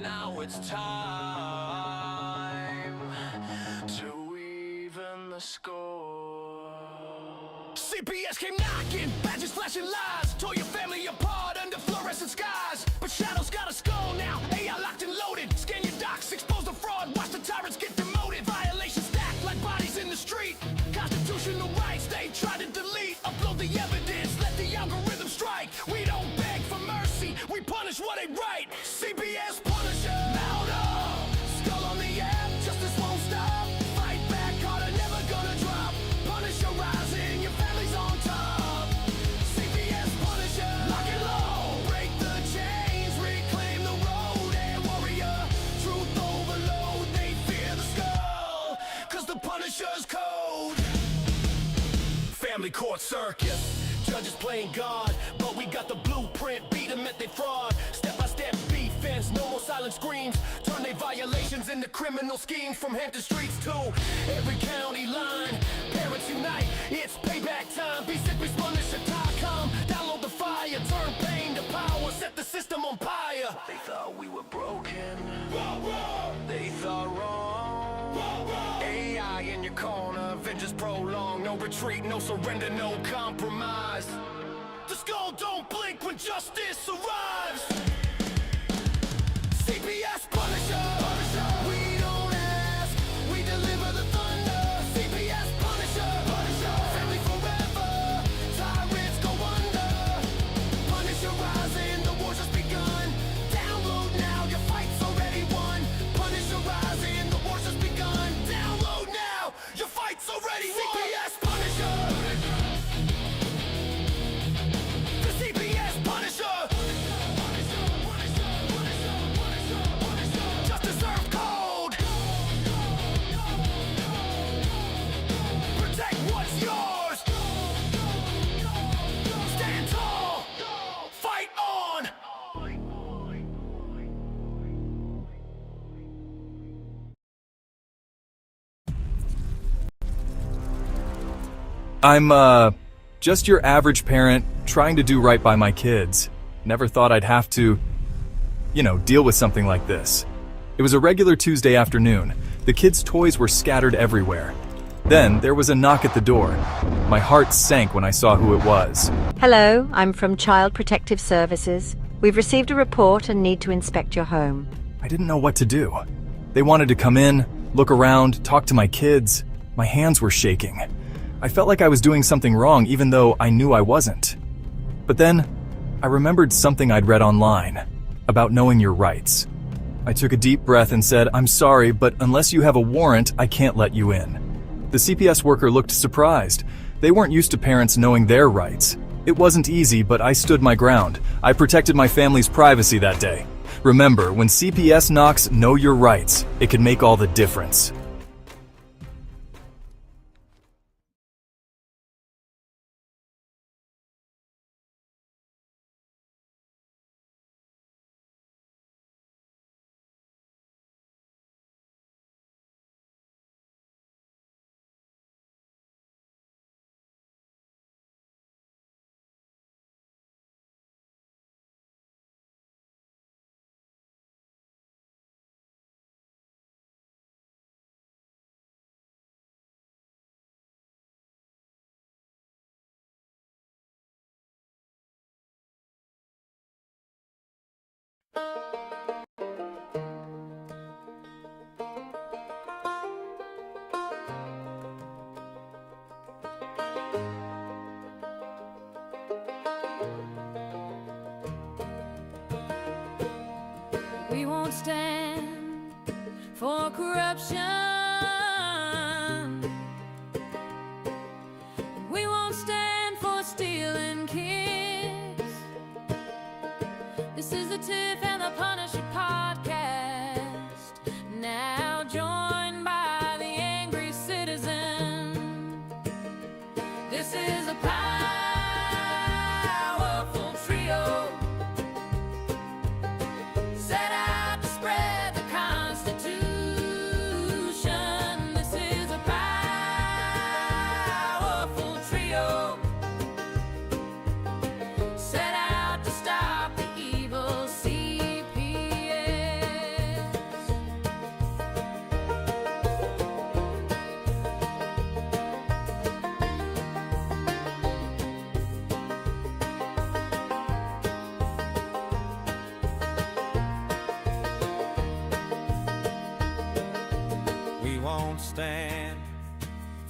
Now it's time to even the score. CPS came knocking, badges flashing lies, tore your family apart under fluorescent skies. But Shadow's got a skull now, AI locked and loaded. Scan your docs, expose the fraud, watch the tyrants get demoted. Violations stacked like bodies in the street. Constitutional rights they try to delete. Upload the evidence, let the algorithm strike. We don't beg for mercy, we punish what ain't right. CPS Punisher, mount up. Skull on the app, justice won't stop. Fight back harder, never gonna drop. Punisher rising, your family's on top. CPS Punisher, lock it low. Break the chains, reclaim the road. And warrior, truth overload. They fear the skull, cause the Punisher's code. Family court circus, judges playing God, but we got the blueprint, beat them at their fraud. Step-by-step defense, no more silent screams. Turn their violations into criminal schemes. From Hampton streets to every county line, parents unite, it's payback time. Be sick, Punisher.com. Download the fire, turn pain to power, set the system on fire. They thought we were broken, they thought wrong. AI in your corner, vengeance prolonged. No retreat, no surrender, no compromise. The skull don't blink when justice arrives. CPS Punisher, we don't ask, we deliver the thunder. CPS Punisher, family forever, tyrants go under. Punisher rising, the war's just begun. Download now, your fight's already won. Punisher rising, the war's just begun. Download now, your fight's already won. CPS Punisher, the CPS Punisher. Justice served cold. Protect what's yours. Stand tall. Fight on. I'm, just your average parent trying to do right by my kids. Never thought I'd have to, deal with something like this. It was a regular Tuesday afternoon. The kids' toys were scattered everywhere. Then there was a knock at the door. My heart sank when I saw who it was. Hello, I'm from Child Protective Services. We've received a report and need to inspect your home. I didn't know what to do. They wanted to come in, look around, talk to my kids. My hands were shaking. I felt like I was doing something wrong even though I knew I wasn't. But then, I remembered something I'd read online about knowing your rights. I took a deep breath and said, "I'm sorry, but unless you have a warrant, I can't let you in." The CPS worker looked surprised. They weren't used to parents knowing their rights. It wasn't easy, but I stood my ground. I protected my family's privacy that day. Remember, when CPS knocks, know your rights. It can make all the difference. We won't stand for corruption. We won't stand for stealing kids. This is the Tiff and the Punisher podcast. Now joined by the angry citizen. This is a powerful trio. Set out to spread the Constitution. This is a powerful trio. Set out to stop the evil CPS.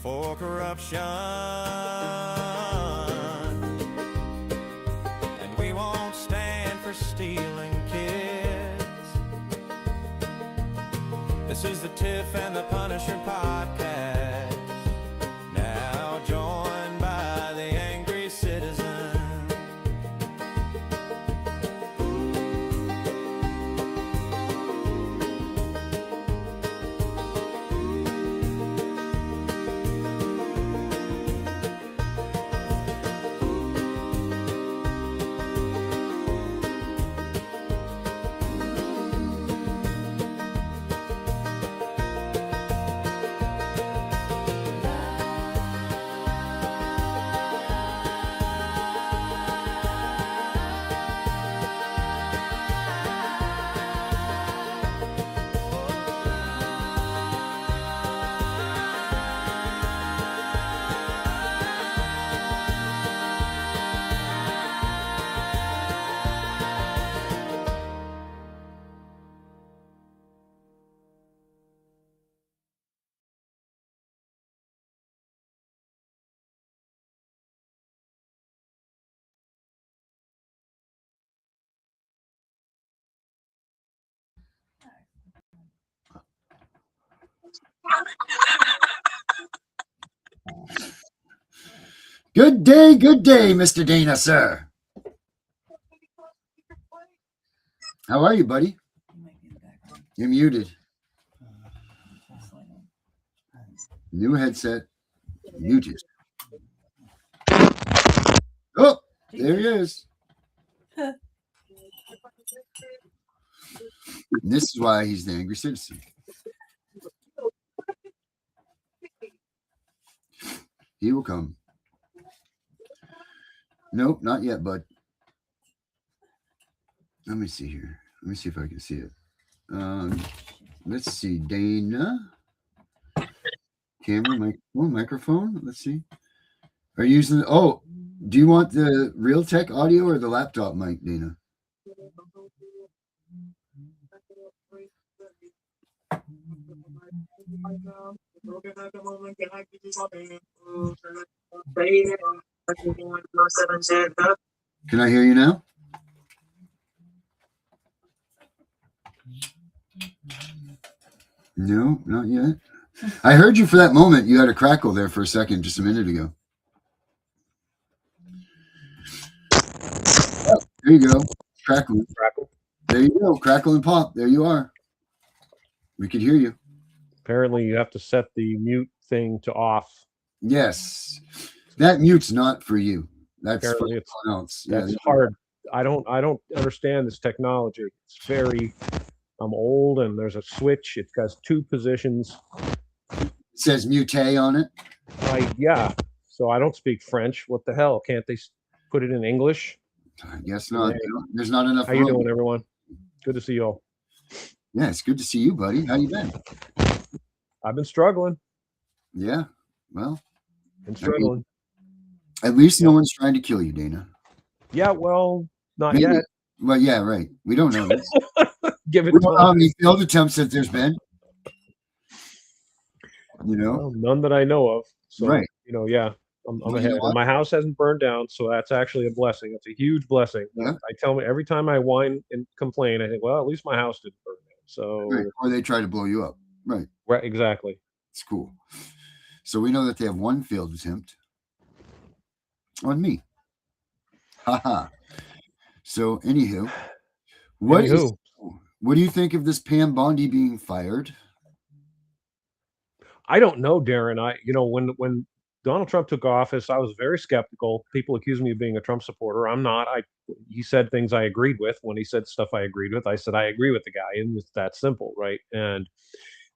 for corruption. And we won't stand for stealing kids. This is the Tiff and the Punisher podcast. Now joined by the angry citizen. Good day, Mr. Dana, sir. How are you, buddy? You're muted. New headset, muted. Oh, there he is. And this is why he's the angry citizen. He will come. Nope, not yet, bud. Let me see here. Let me see if I can see it. Let's see, Dana. Camera, microphone. Let's see. Are you using? Oh, do you want the Realtek audio or the laptop mic, Dana? Can I hear you now? No, not yet. I heard you for that moment. You had a crackle there for a second, just a minute ago. Oh, there you go. Crackle. There you go. Crackle and pop. There you are. We could hear you. Apparently, you have to set the mute thing to off. Yes. That mute's not for you. That's Apparently for someone else. That's hard. I don't understand this technology. It's very I'm old, and there's a switch. It has two positions. It says mute on it. Yeah. So I don't speak French. What the hell? Can't they put it in English? I guess not. There's not enough. How you doing, everyone? Good to see you all. Yeah, it's good to see you, buddy. How you been? I've been struggling. Yeah. Well, Been struggling. At least no one's trying to kill you, Dana. Yeah, well, not Maybe. yet. Well, yeah, right. We don't know this. Give it We don't know how time. many failed attempts that there's been. You know? Well, none that I know of. So, Right. Yeah, I'm Well, you ahead. know what? And my house hasn't burned down, so that's actually a blessing. It's a huge blessing. Yeah. I tell me every time I whine and complain, I think, well, at least my house didn't burn down. So, Right. Or they try to blow you up. Right. right, exactly. It's cool. So we know that they have one failed attempt on me. Haha. So anywho, what do you think of this Pam Bondi being fired? I don't know, Darren. When Donald Trump took office, I was very skeptical. People accused me of being a Trump supporter. I'm not. He said things I agreed with. When he said stuff I agreed with, I said I agree with the guy, and it's that simple, right?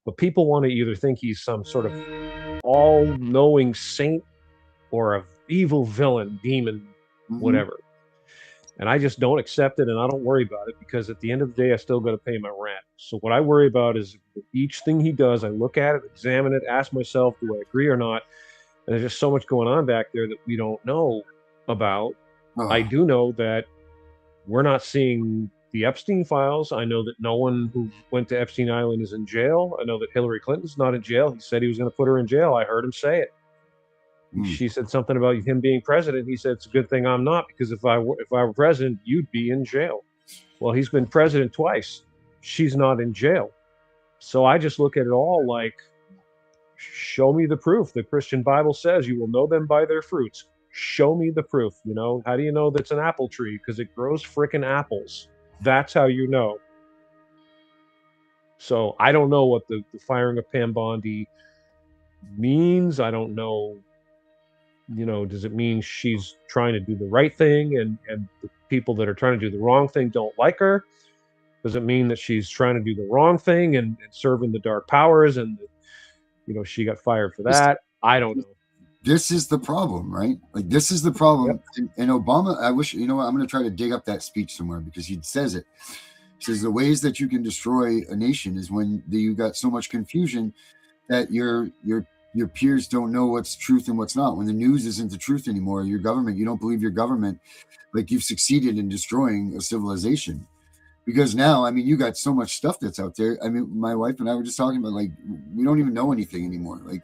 But people want to either think he's some sort of all-knowing saint or a evil villain, demon, whatever. And I just don't accept it, and I don't worry about it, because at the end of the day, I still got to pay my rent. So what I worry about is each thing he does, I look at it, examine it, ask myself, do I agree or not? And there's just so much going on back there that we don't know about. Oh. I do know that we're not seeing the Epstein files. I know that no one who went to Epstein Island is in jail. I know that Hillary Clinton's not in jail. He said he was going to put her in jail. I heard him say it. She said something about him being president. He said, it's a good thing I'm not, because if I were president, you'd be in jail. Well, he's been president twice. She's not in jail. So I just look at it all like, show me the proof. The Christian Bible says you will know them by their fruits. Show me the proof. You know, how do you know that's an apple tree? Because it grows frickin' apples. That's how you know. So I don't know what the firing of Pam Bondi means. I don't know, you know, does it mean she's trying to do the right thing and the people that are trying to do the wrong thing don't like her? Does it mean that she's trying to do the wrong thing and serving the dark powers and, you know, she got fired for that? I don't know. This is the problem, right? Like, this is the problem. Yep. And Obama, I wish, you know what, I'm going to try to dig up that speech somewhere, because he says it. He says the ways that you can destroy a nation is when you got so much confusion that your peers don't know what's truth and what's not. When the news isn't the truth anymore, your government, you don't believe your government, like, you've succeeded in destroying a civilization. Because now, I mean, you got so much stuff that's out there. I mean, my wife and I were just talking about, like, we don't even know anything anymore. Like,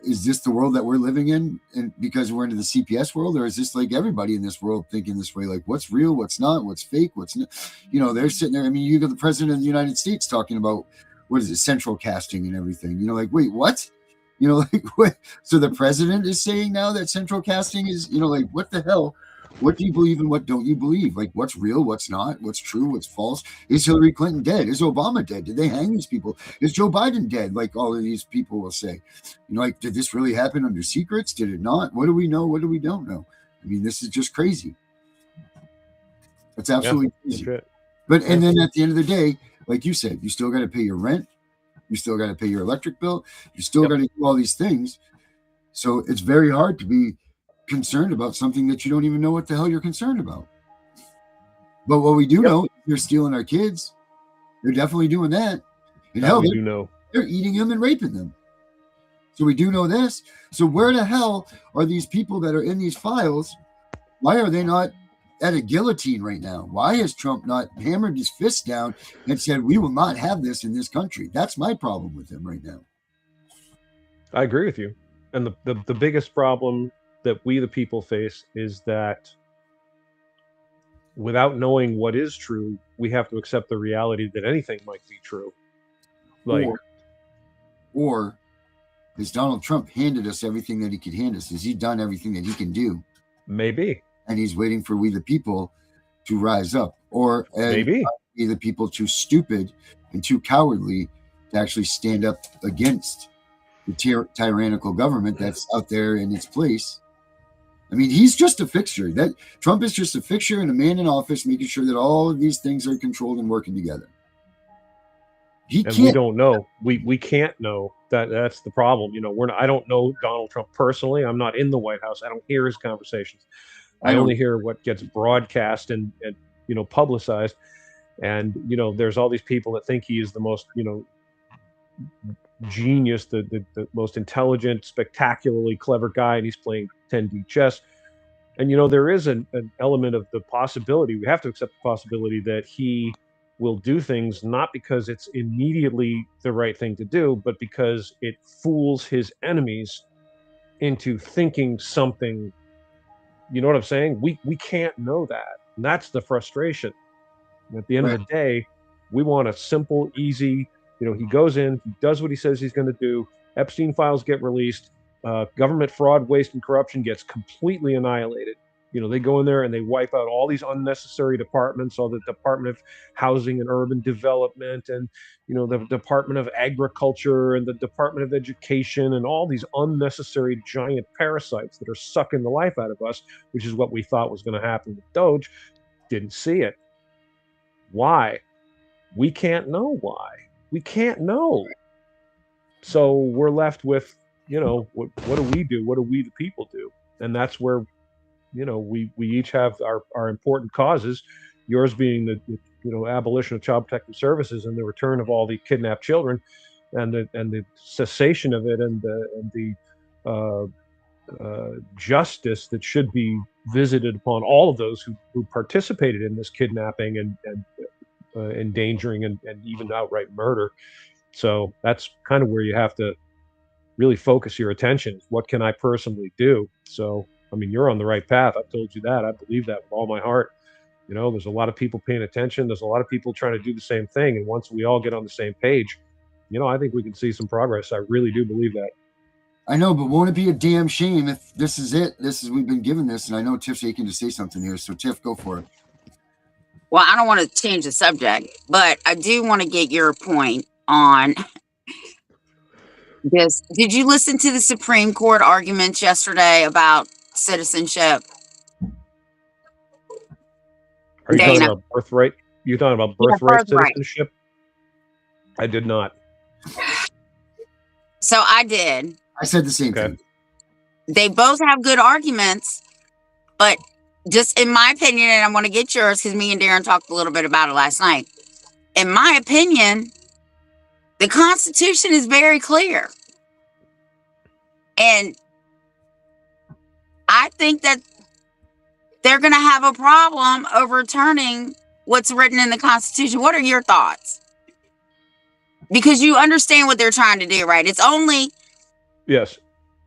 is this the world that we're living in, and because we're into the CPS world, or is this like everybody in this world thinking this way? Like, what's real, what's not, what's fake, what's not? You know, they're sitting there. I mean, you got the president of the United States talking about, what is it, central casting and everything. You know, like, wait, what? You know, like, what? So the president is saying now that central casting is, you know, like, what the hell? What do you believe and what don't you believe? Like, what's real, what's not, what's true, what's false? Is Hillary Clinton dead? Is Obama dead? Did they hang these people? Is Joe Biden dead? Like, all of these people will say, you know, like, did this really happen under secrets? Did it not? What do we know? What do we don't know? I mean, this is just crazy. It's absolutely crazy. But, and then at the end of the day, like you said, you still got to pay your rent. You still got to pay your electric bill. You still got to do all these things. So it's very hard to be concerned about something that you don't even know what the hell you're concerned about. But what we do know, they're stealing our kids. They're definitely doing that. And hell, we do know they're eating them and raping them. So we do know this. So where the hell are these people that are in these files? Why are they not at a guillotine right now? Why has Trump not hammered his fist down and said, we will not have this in this country? That's my problem with him right now. I agree with you. And the biggest problem that we the people face is that without knowing what is true, we have to accept the reality that anything might be true. Like, or has Donald Trump handed us everything that he could hand us? Has he done everything that he can do? Maybe. And he's waiting for we the people to rise up, or maybe we the people too stupid and too cowardly to actually stand up against the tyrannical government that's out there in its place. I mean, he's just a fixture. That Trump is just a fixture and a man in office making sure that all of these things are controlled and working together. We don't know. We can't know. That's the problem. You know, I don't know Donald Trump personally. I'm not in the White House. I don't hear his conversations. I only hear what gets broadcast and you know, publicized. And you know, there's all these people that think he is the most, you know, genius, the most intelligent, spectacularly clever guy, and he's playing 10D chess. And you know, there is an element of the possibility, we have to accept the possibility that he will do things not because it's immediately the right thing to do, but because it fools his enemies into thinking something. You know what I'm saying? We can't know that, and that's the frustration. And at the end of the day, we want a simple, easy, you know, he goes in, he does what he says he's going to do. Epstein files get released. Government fraud, waste, and corruption gets completely annihilated. You know, they go in there and they wipe out all these unnecessary departments, all the Department of Housing and Urban Development, and, you know, the Department of Agriculture and the Department of Education, and all these unnecessary giant parasites that are sucking the life out of us, which is what we thought was going to happen with Doge. Didn't see it. Why? We can't know why. We can't know. So we're left with, you know, what do we do? What do we the people do? And that's where, you know, we each have our important causes. Yours being the you know, abolition of Child Protective Services and the return of all the kidnapped children, and the cessation of it, and the justice that should be visited upon all of those who participated in this kidnapping and endangering and even outright murder. So that's kind of where you have to really focus your attention. What can I personally do? So, I mean, you're on the right path. I've told you that. I believe that with all my heart. You know, there's a lot of people paying attention. There's a lot of people trying to do the same thing. And once we all get on the same page, you know, I think we can see some progress. I really do believe that. I know, but won't it be a damn shame if this is it? We've been given this, and I know Tiff's aching to say something here. So Tiff, go for it. Well, I don't want to change the subject, but I do want to get your point on this. Did you listen to the Supreme Court arguments yesterday about citizenship? Are you Dana. talking about birthright? You're talking about birthright citizenship? I did not. So I did. I said the same thing. They both have good arguments, but just in my opinion, and I want to get yours because me and Darren talked a little bit about it last night. In my opinion, the Constitution is very clear. And I think that they're going to have a problem overturning what's written in the Constitution. What are your thoughts? Because you understand what they're trying to do, right? It's only... Yes.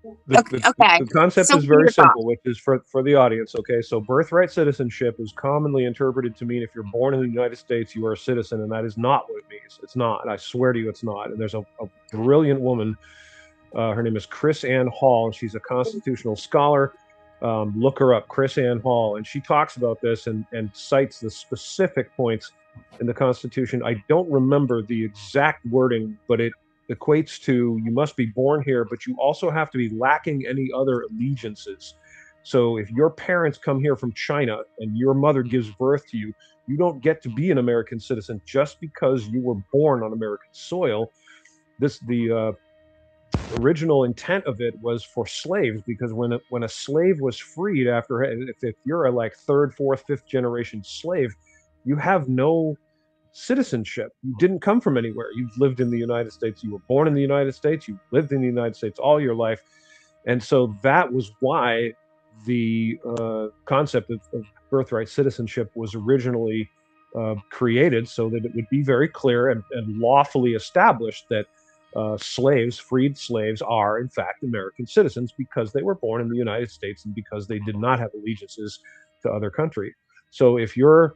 Okay. The concept is very simple, which is for the audience. Okay, so birthright citizenship is commonly interpreted to mean if you're born in the United States, you are a citizen, and that is not what it means. It's not. I swear to you, it's not. And there's a brilliant woman. Her name is Chris Ann Hall, and she's a constitutional scholar. Look her up, Chris Ann Hall, and she talks about this and cites the specific points in the Constitution. I don't remember the exact wording, but it equates to you must be born here, but you also have to be lacking any other allegiances. So if your parents come here from China and your mother gives birth to you, you don't get to be an American citizen just because you were born on American soil. The original intent of it was for slaves, because when a slave was freed after, if you're a like third, fourth, fifth generation slave, you have no citizenship. You didn't come from anywhere. You've lived in the United States. You were born in the United States. You lived in the United States all your life. And so that was why the concept of birthright citizenship was originally created, so that it would be very clear and lawfully established that freed slaves are in fact American citizens because they were born in the United States and because they did not have allegiances to other country. So if you're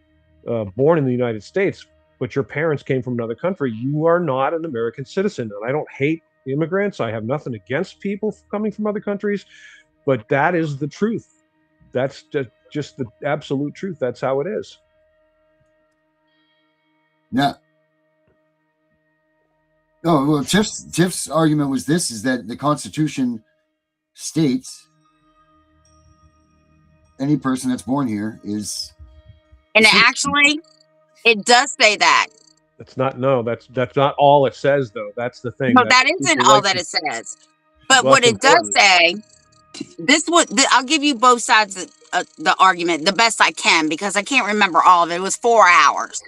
born in the United States, but your parents came from another country, you are not an American citizen. And I don't hate immigrants. I have nothing against people coming from other countries, but that is the truth. That's just the absolute truth. That's how it is. Yeah. Oh, well, Tiff's argument was this, is that the Constitution states any person that's born here is... And actually, it does say that. That's not all it says, though. That's the thing. No, that isn't all that it says. But what it does say, I'll give you both sides of the argument the best I can, because I can't remember all of it. It was 4 hours.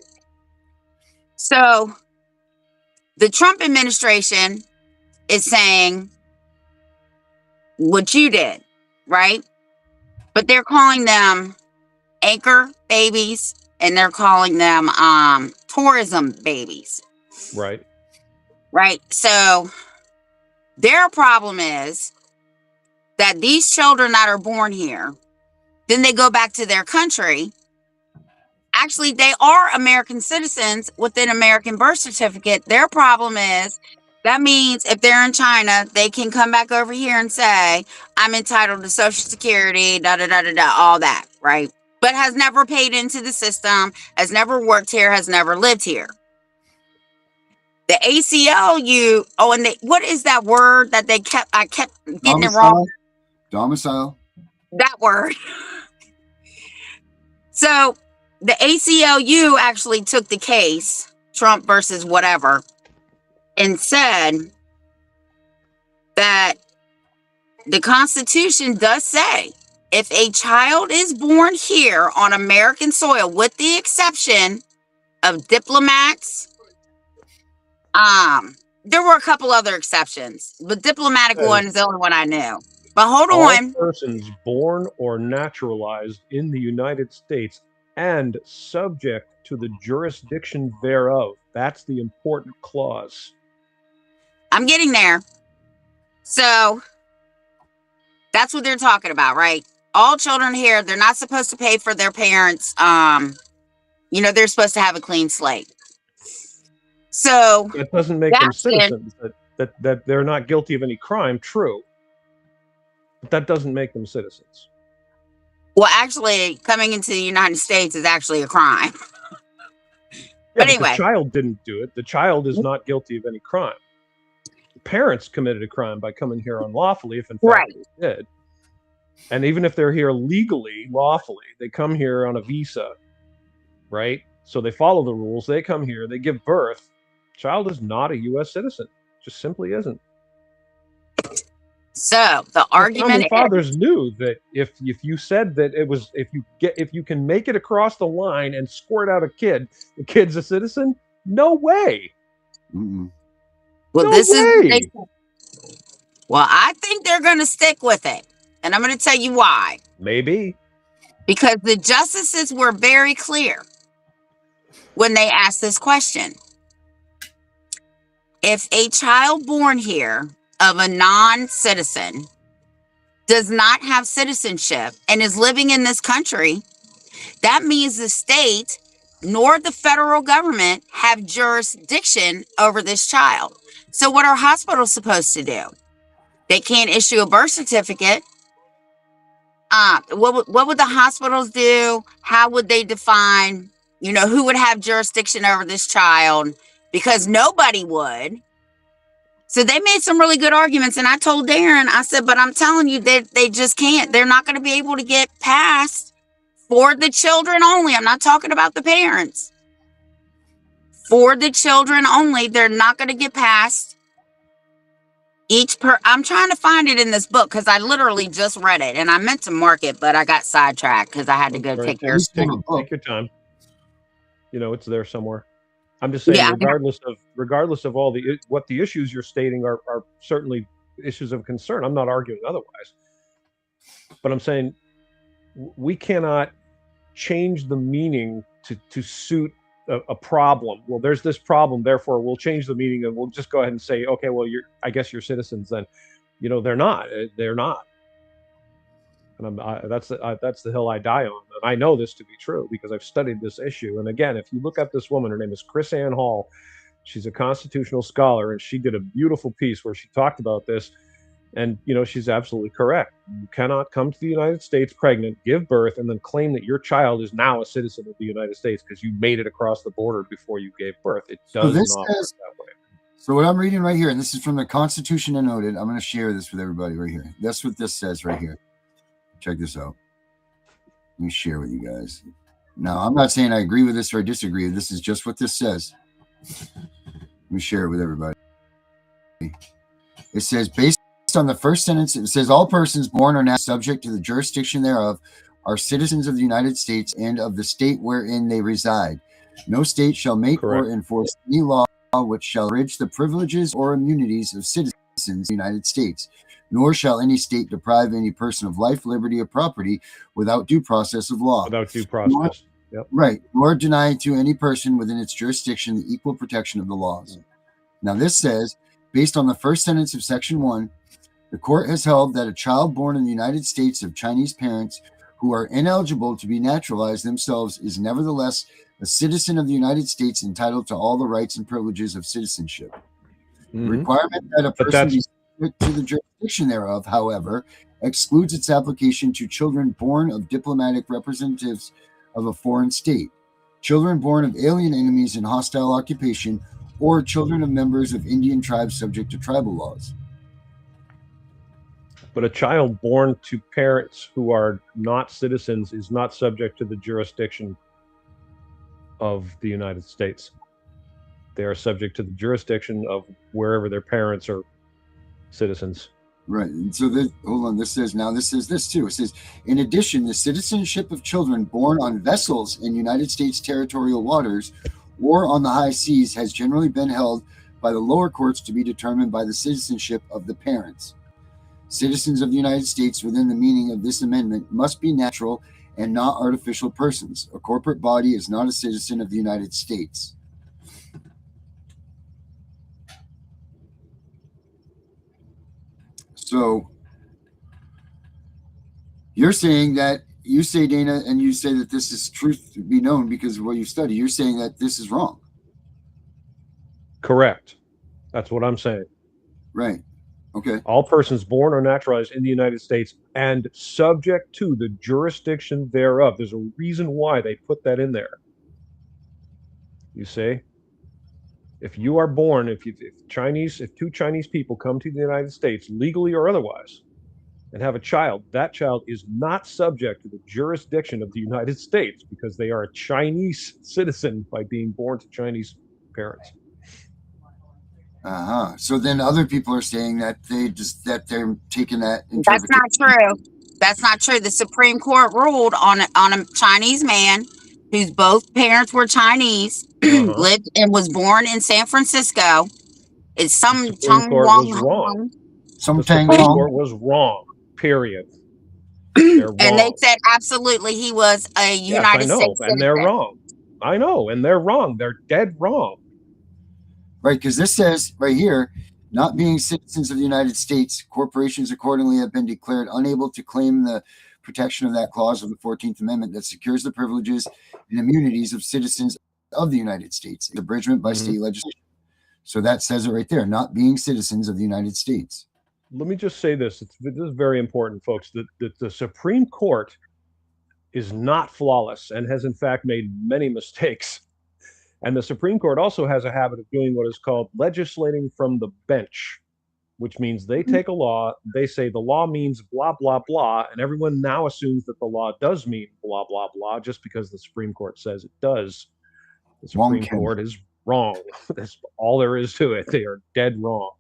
So the Trump administration is saying what you did, right? But they're calling them anchor babies, and they're calling them tourism babies. Right. Right. So their problem is that these children that are born here, then they go back to their country. Actually, they are American citizens with an American birth certificate. Their problem is that means if they're in China, they can come back over here and say, I'm entitled to Social Security, all that, right? But has never paid into the system, has never worked here, has never lived here. The ACLU, what is that word that I kept getting it wrong? Domicile. That word. So the ACLU actually took the case, Trump versus whatever, and said that the Constitution does say if a child is born here on American soil, with the exception of diplomats, there were a couple other exceptions, but diplomatic one is the only one I knew. But hold on. All persons born or naturalized in the United States and subject to the jurisdiction thereof. That's the important clause. I'm getting there. So that's what they're talking about, right? All children here, they're not supposed to pay for their parents. They're supposed to have a clean slate. So That doesn't make them citizens. That they're not guilty of any crime, true. But that doesn't make them citizens. Well, actually, coming into the United States is actually a crime. But anyway. The child didn't do it. The child is not guilty of any crime. The parents committed a crime by coming here unlawfully, if in fact they did. And even if they're here legally, lawfully, they come here on a visa, right? So they follow the rules. They come here. They give birth. Child is not a U.S. citizen. Just simply isn't. So the argument is, fathers knew that if you said that it was if you can make it across the line and squirt out a kid, the kid's a citizen. No way. Mm-mm. Well, well, I think they're going to stick with it, and I'm going to tell you why. Maybe because the justices were very clear when they asked this question. If a child born here of a non-citizen does not have citizenship and is living in this country, that means the state nor the federal government have jurisdiction over this child. So what are hospitals supposed to do? They can't issue a birth certificate. What would the hospitals do? How would they define, who would have jurisdiction over this child? Because nobody would. So they made some really good arguments. And I told Darren, I said, but I'm telling you that they just can't. They're not going to be able to get past for the children only. I'm not talking about the parents. For the children only, they're not going to get past I'm trying to find it in this book because I literally just read it and I meant to mark it, but I got sidetracked because I had to go take care of something. Take your time. It's there somewhere. I'm just saying, regardless of all what the issues you're stating are certainly issues of concern. I'm not arguing otherwise, but I'm saying we cannot change the meaning to suit a problem. Well, there's this problem, therefore we'll change the meaning and we'll just go ahead and say, okay, well, I guess you're citizens then. They're not. And that's the hill I die on. And I know this to be true because I've studied this issue. And again, if you look up this woman, her name is Chris Ann Hall. She's a constitutional scholar, and she did a beautiful piece where she talked about this. And, she's absolutely correct. You cannot come to the United States pregnant, give birth, and then claim that your child is now a citizen of the United States because you made it across the border before you gave birth. It does not work that way. So what I'm reading right here, and this is from the Constitution and Noted. I'm going to share this with everybody right here. That's what this says right here. Check this out. Let me share with you guys. Now, I'm not saying I agree with this or I disagree. This is just what this says. Let me share it with everybody. It says, based on the first sentence, it says, all persons born or now subject to the jurisdiction thereof are citizens of the United States and of the state wherein they reside. No state shall make or enforce any law which shall abridge the privileges or immunities of citizens of the United States. Nor shall any state deprive any person of life, liberty, or property without due process of law. Without due process. Right. Nor deny to any person within its jurisdiction the equal protection of the laws. Now this says, based on the first sentence of Section 1, the court has held that a child born in the United States of Chinese parents who are ineligible to be naturalized themselves is nevertheless a citizen of the United States entitled to all the rights and privileges of citizenship. The requirement that a person be subject to the jurisdiction thereof, however, excludes its application to children born of diplomatic representatives of a foreign state, children born of alien enemies in hostile occupation, or children of members of Indian tribes subject to tribal laws. But a child born to parents who are not citizens is not subject to the jurisdiction of the United States. They are subject to the jurisdiction of wherever their parents are citizens. Right. And so hold on, this says this too. It says, in addition, the citizenship of children born on vessels in United States territorial waters or on the high seas has generally been held by the lower courts to be determined by the citizenship of the parents. Citizens of the United States within the meaning of this amendment must be natural and not artificial persons. A corporate body is not a citizen of the United States. So you're saying that, you say, Dana, and you say that this is truth to be known because of what you study. You're saying that this is wrong. Correct. That's what I'm saying. Right. Okay. All persons born or naturalized in the United States and subject to the jurisdiction thereof. There's a reason why they put that in there. You see? If you are born, if two Chinese people come to the United States, legally or otherwise, and have a child, that child is not subject to the jurisdiction of the United States because they are a Chinese citizen by being born to Chinese parents. So then other people are saying that they're taking that interpretation. That's not true. That's not true. The Supreme Court ruled on a Chinese man whose both parents were Chinese, lived and was born in San Francisco. It's some The Supreme Court was wrong. Some The Supreme Court was wrong. Period. And they said absolutely he was a United States citizen. And they're wrong. I know, and they're wrong. They're dead wrong. Right, because this says right here, not being citizens of the United States, corporations accordingly have been declared unable to claim the protection of that clause of the 14th Amendment that secures the privileges and immunities of citizens of the United States, abridgment by state legislation. So that says it right there, not being citizens of the United States. Let me just say this. This is very important, folks. The Supreme Court is not flawless and has, in fact, made many mistakes. And the Supreme Court also has a habit of doing what is called legislating from the bench, which means they take a law, they say the law means blah, blah, blah, and everyone now assumes that the law does mean blah, blah, blah, just because the Supreme Court says it does. The Supreme Court is wrong. That's all there is to it. They are dead wrong.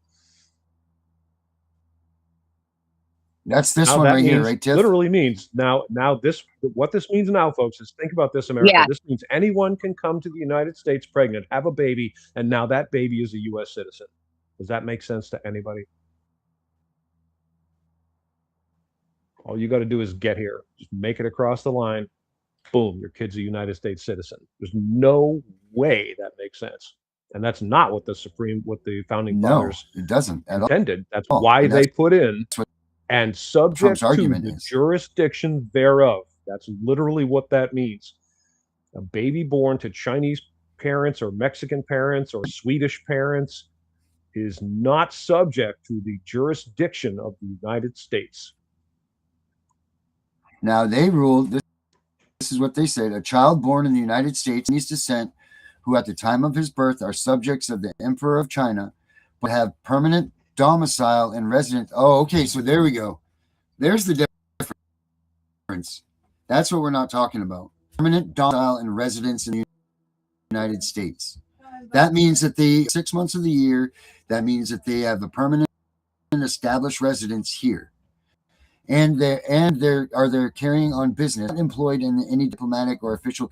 That's this one right here, right, Tiff? Literally means what this means now, folks, is think about this, America. Yeah. This means anyone can come to the United States pregnant, have a baby, and now that baby is a U.S. citizen. Does that make sense to anybody? All you got to do is get here. Just make it across the line. Boom, your kid's a United States citizen. There's no way that makes sense. And that's not what the founding fathers it doesn't intended. That's why they put in and subject to the jurisdiction thereof. That's literally what that means. A baby born to Chinese parents or Mexican parents or Swedish parents is not subject to the jurisdiction of the United States. Now, they ruled, this is what they said, a child born in the United States, Chinese descent, who at the time of his birth are subjects of the Emperor of China, but have permanent domicile and residence. Oh, okay, so there we go. There's the difference. That's what we're not talking about. Permanent domicile and residence in the United States. That means that 6 months of the year, that means that they have a permanent established residence here. And they're carrying on business, not employed in any diplomatic or official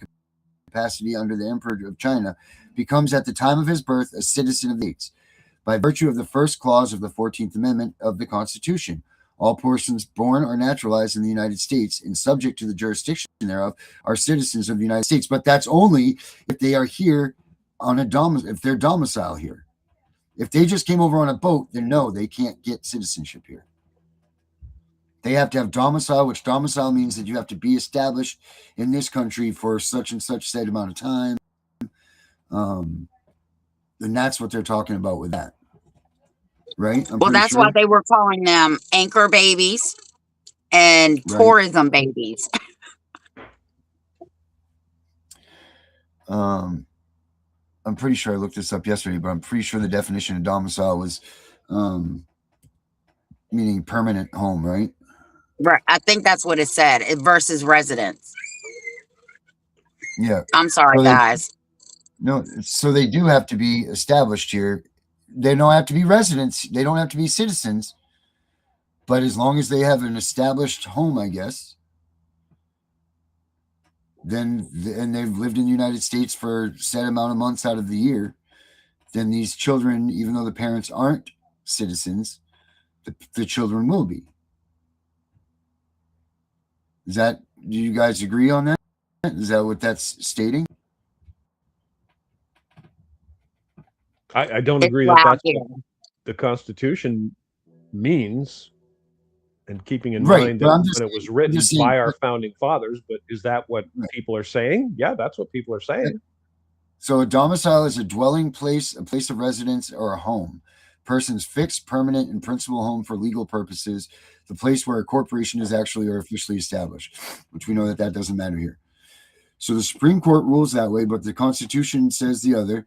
capacity under the Emperor of China, becomes at the time of his birth a citizen of the States. By virtue of the first clause of the 14th Amendment of the Constitution, all persons born or naturalized in the United States and subject to the jurisdiction thereof are citizens of the United States. But that's only if they are here on if they're domicile here. If they just came over on a boat, then no, they can't get citizenship here. They have to have domicile, which domicile means that you have to be established in this country for such and such said amount of time. And that's what they're talking about with that. Right? Well, that's why they were calling them anchor babies and tourism babies. I'm pretty sure I looked this up yesterday, but I'm pretty sure the definition of domicile was meaning permanent home, right? Right. I think that's what it said versus residence. Yeah. I'm sorry, guys. No, so they do have to be established here. They don't have to be residents. They don't have to be citizens. But as long as they have an established home, I guess, and they've lived in the United States for a set amount of months out of the year, then these children, even though the parents aren't citizens, the children will be. Do you guys agree on that? Is that what that's stating? I don't agree that that's what the Constitution means. and keeping in Right, mind but that I'm just when it was saying, written saying, by our founding fathers. But is that what right. people are saying? Yeah, that's what people are saying. So a domicile is a dwelling place, a place of residence, or a home. Person's fixed, permanent, and principal home for legal purposes. The place where a corporation is actually or officially established, which we know that that doesn't matter here. So the Supreme Court rules that way, but the Constitution says the other.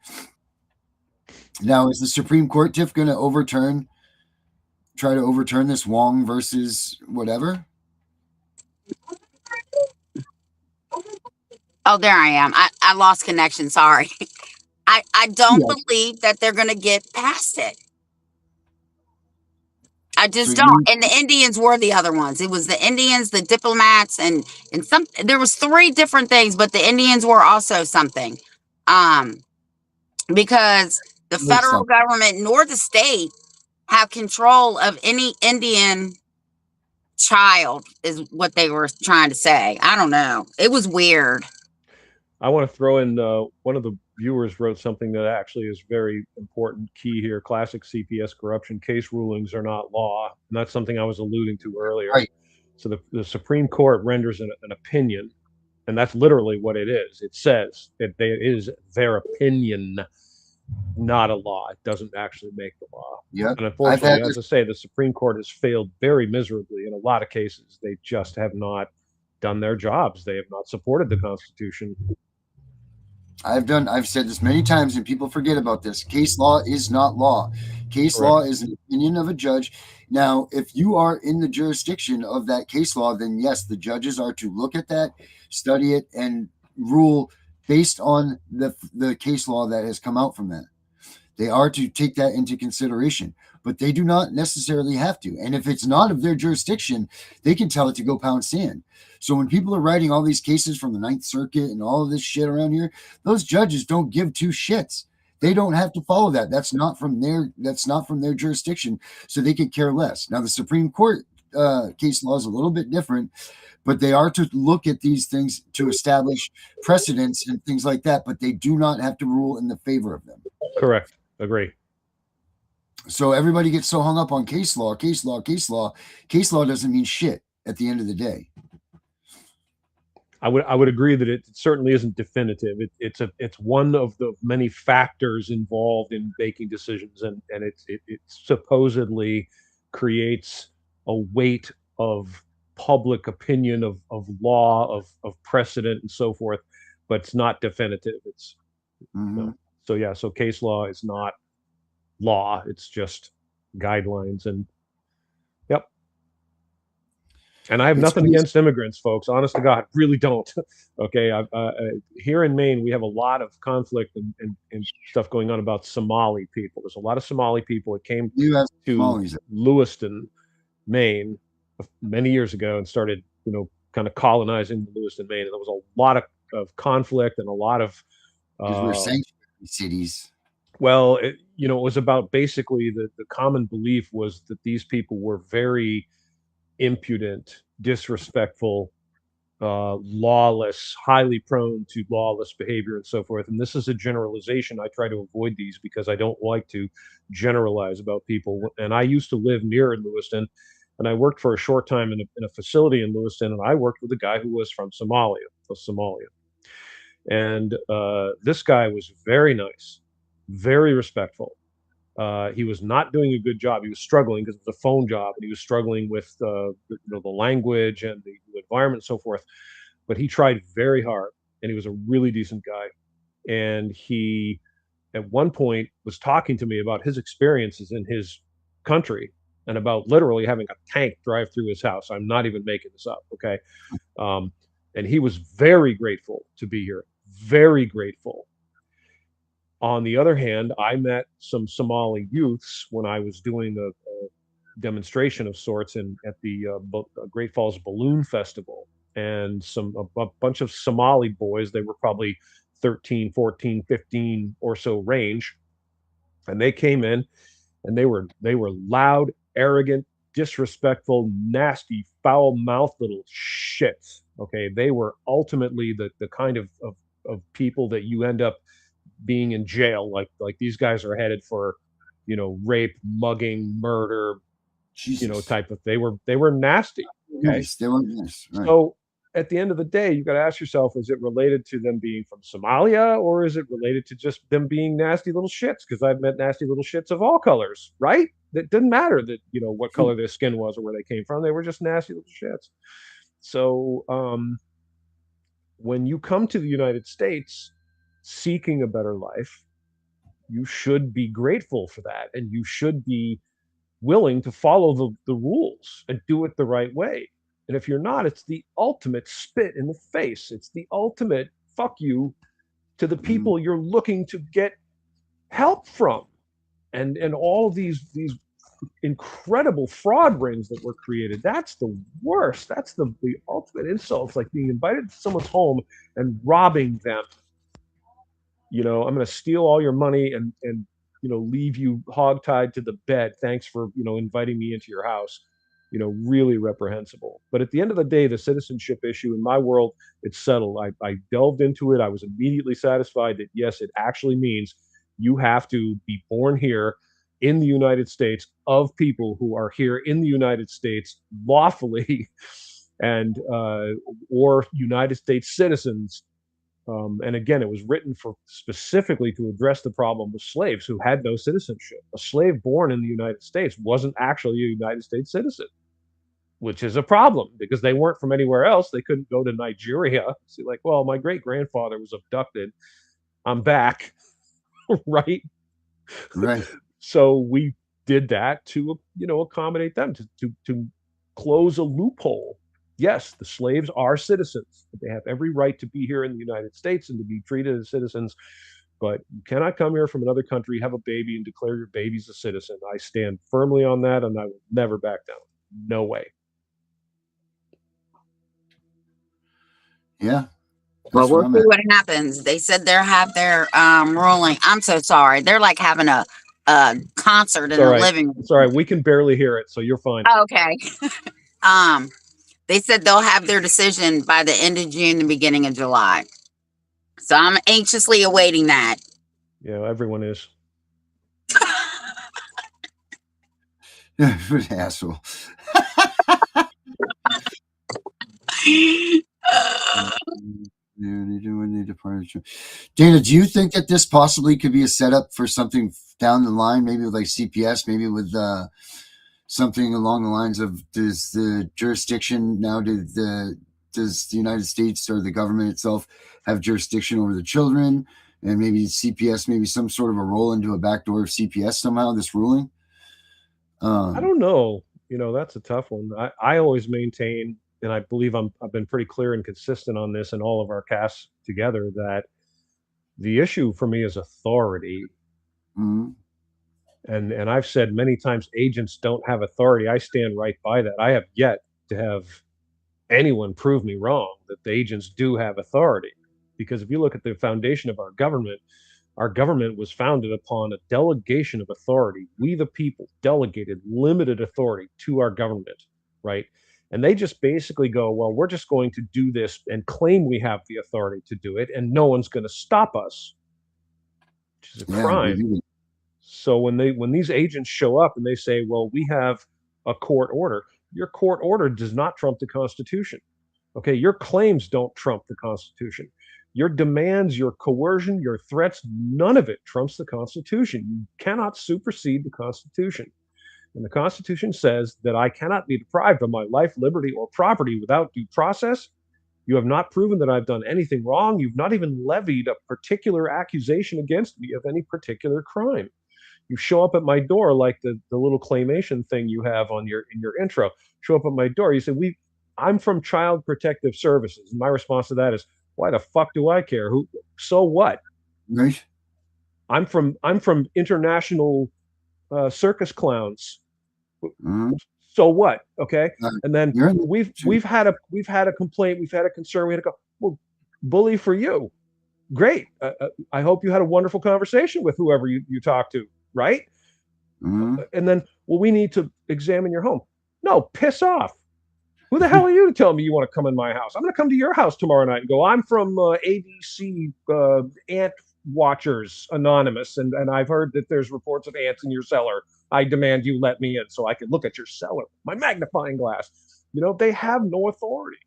Now, is the Supreme Court, Tiff, going to try to overturn this Wong versus whatever? Oh, there I am. I lost connection. Sorry. I don't Yeah. believe that they're going to get past it. I So just don't. And the Indians were the other ones. It was the Indians, the diplomats, and some. There was 3 different things, but the Indians were also something. Because the federal something. government nor the state have control of any Indian child, is what they were trying to say. I don't know. It was weird. I want to throw in one of the viewers wrote something that actually is very important key here. Classic CPS corruption case rulings are not law. And that's something I was alluding to earlier. Right. So the Supreme Court renders an opinion, and that's literally what it is. It says it is their opinion, not a law. It doesn't actually make the law. Yeah. And unfortunately, as I say, the Supreme Court has failed very miserably in a lot of cases. They just have not done their jobs. They have not supported the Constitution. I've said this many times, and people forget about this. Case law is not law. Case law is an opinion of a judge. Now, if you are in the jurisdiction of that case law, then yes, the judges are to look at that, study it, and rule based on the case law that has come out from that. They are to take that into consideration, but they do not necessarily have to. And if it's not of their jurisdiction, they can tell it to go pound sand. So when people are writing all these cases from the Ninth Circuit and all of this shit around here, those judges don't give 2 shits. They don't have to follow that. That's not from their jurisdiction. So they could care less. Now the Supreme Court case law is a little bit different, but they are to look at these things to establish precedents and things like that. But they do not have to rule in the favor of them. Correct. Agree. So everybody gets so hung up on case law. Case law doesn't mean shit at the end of the day. I would agree that it certainly isn't definitive. It's one of the many factors involved in making decisions, and it supposedly creates a weight of public opinion, of law, of precedent, and so forth. But it's not definitive. It's no. So yeah. So case law is not law. It's just guidelines, and yep. And I have nothing against immigrants, folks. Honest to God, really don't. Okay, here in Maine, we have a lot of conflict and stuff going on about Somali people. There's a lot of Somali people that came to Lewiston, Maine, many years ago and started, kind of colonizing Lewiston, Maine. And there was a lot of conflict and a lot of because we're sanctuary cities. Well, it was about basically the common belief was that these people were very impudent, disrespectful, lawless, highly prone to lawless behavior and so forth. And this is a generalization. I try to avoid these because I don't like to generalize about people. And I used to live near Lewiston, and I worked for a short time in a facility in Lewiston, and I worked with a guy who was from Somalia. And this guy was very nice, very respectful. He was not doing a good job. He was struggling because it was a phone job, and he was struggling with the language and the environment and so forth. But he tried very hard, and he was a really decent guy. And he, at one point, was talking to me about his experiences in his country and about literally having a tank drive through his house. I'm not even making this up, okay? And he was very grateful to be here, very grateful. On the other hand, I met some Somali youths when I was doing a demonstration of sorts at the Great Falls Balloon Festival, and a bunch of Somali boys. They were probably 13, 14, 15 or so range, and they came in, and they were loud, arrogant, disrespectful, nasty, foul-mouthed little shits. Okay, they were ultimately the kind of people that you end up being in jail. Like these guys are headed for, rape, mugging, murder, Jesus. type of, they were nasty. Okay. Yes, they were nice. Right. So at the end of the day, you got to ask yourself, is it related to them being from Somalia, or is it related to just them being nasty little shits? Because I've met nasty little shits of all colors, right? It didn't matter that, what color their skin was or where they came from. They were just nasty little shits. So when you come to the United States seeking a better life, you should be grateful for that. And you should be willing to follow the rules and do it the right way. And if you're not, it's the ultimate spit in the face. It's the ultimate fuck you to the people you're looking to get help from. And all of these incredible fraud rings that were created, that's the worst. That's the ultimate insult. It's like being invited to someone's home and robbing them. I'm going to steal all your money and leave you hogtied to the bed. Thanks for, inviting me into your house. Really reprehensible. But at the end of the day, the citizenship issue in my world, it's settled. I delved into it. I was immediately satisfied that, yes, it actually means you have to be born here in the United States of people who are here in the United States lawfully and or United States citizens. And again, it was written specifically to address the problem with slaves who had no citizenship. A slave born in the United States wasn't actually a United States citizen, which is a problem because they weren't from anywhere else. They couldn't go to Nigeria. See, like, well, my great grandfather was abducted. I'm back, right? Right. So we did that to, accommodate them, to close a loophole. Yes, the slaves are citizens. They have every right to be here in the United States and to be treated as citizens. But you cannot come here from another country, have a baby, and declare your baby's a citizen. I stand firmly on that, and I will never back down. No way. Yeah. Well, we'll see what happens. They said they'll have their ruling. I'm so sorry. They're like having a concert in the living room. It's all right. We can barely hear it, so you're fine. Okay. They said they'll have their decision by the end of June, the beginning of July. So I'm anxiously awaiting that. Yeah, everyone is. What an asshole. Dana, do you think that this possibly could be a setup for something down the line, maybe with like CPS, maybe with something along the lines of, does the jurisdiction now, does the United States or the government itself have jurisdiction over the children, and maybe CPS, maybe some sort of a roll into a backdoor of CPS somehow, this ruling? I don't know. That's a tough one. I always maintain, and I believe I've been pretty clear and consistent on this in all of our casts together, that the issue for me is authority. Mm-hmm. And I've said many times, agents don't have authority. I stand right by that. I have yet to have anyone prove me wrong that the agents do have authority. Because if you look at the foundation of our government was founded upon a delegation of authority. We, the people, delegated limited authority to our government, right? And they just basically go, well, we're just going to do this and claim we have the authority to do it, and no one's going to stop us, which is a crime. So when these agents show up and they say, well, we have a court order, your court order does not trump the Constitution. Okay, your claims don't trump the Constitution. Your demands, your coercion, your threats, none of it trumps the Constitution. You cannot supersede the Constitution. And the Constitution says that I cannot be deprived of my life, liberty, or property without due process. You have not proven that I've done anything wrong. You've not even levied a particular accusation against me of any particular crime. You show up at my door like the little claymation thing you have in your intro. Show up at my door. You say, I'm from Child Protective Services. And my response to that is, why the fuck do I care? So what? Right. I'm from International Circus Clowns. Mm-hmm. So what? Okay. And then we've had a complaint, we've had a concern, we had to go, well, bully for you. Great. I hope you had a wonderful conversation with whoever you talked to, right? Mm-hmm. And then, well, we need to examine your home. No, piss off. Who the hell are you to tell me you want to come in my house? I'm going to come to your house tomorrow night and go, I'm from ABC Aunt Watchers Anonymous, and I've heard that there's reports of ants in your cellar. I demand you let me in so I can look at your cellar, my magnifying glass. They have no authority.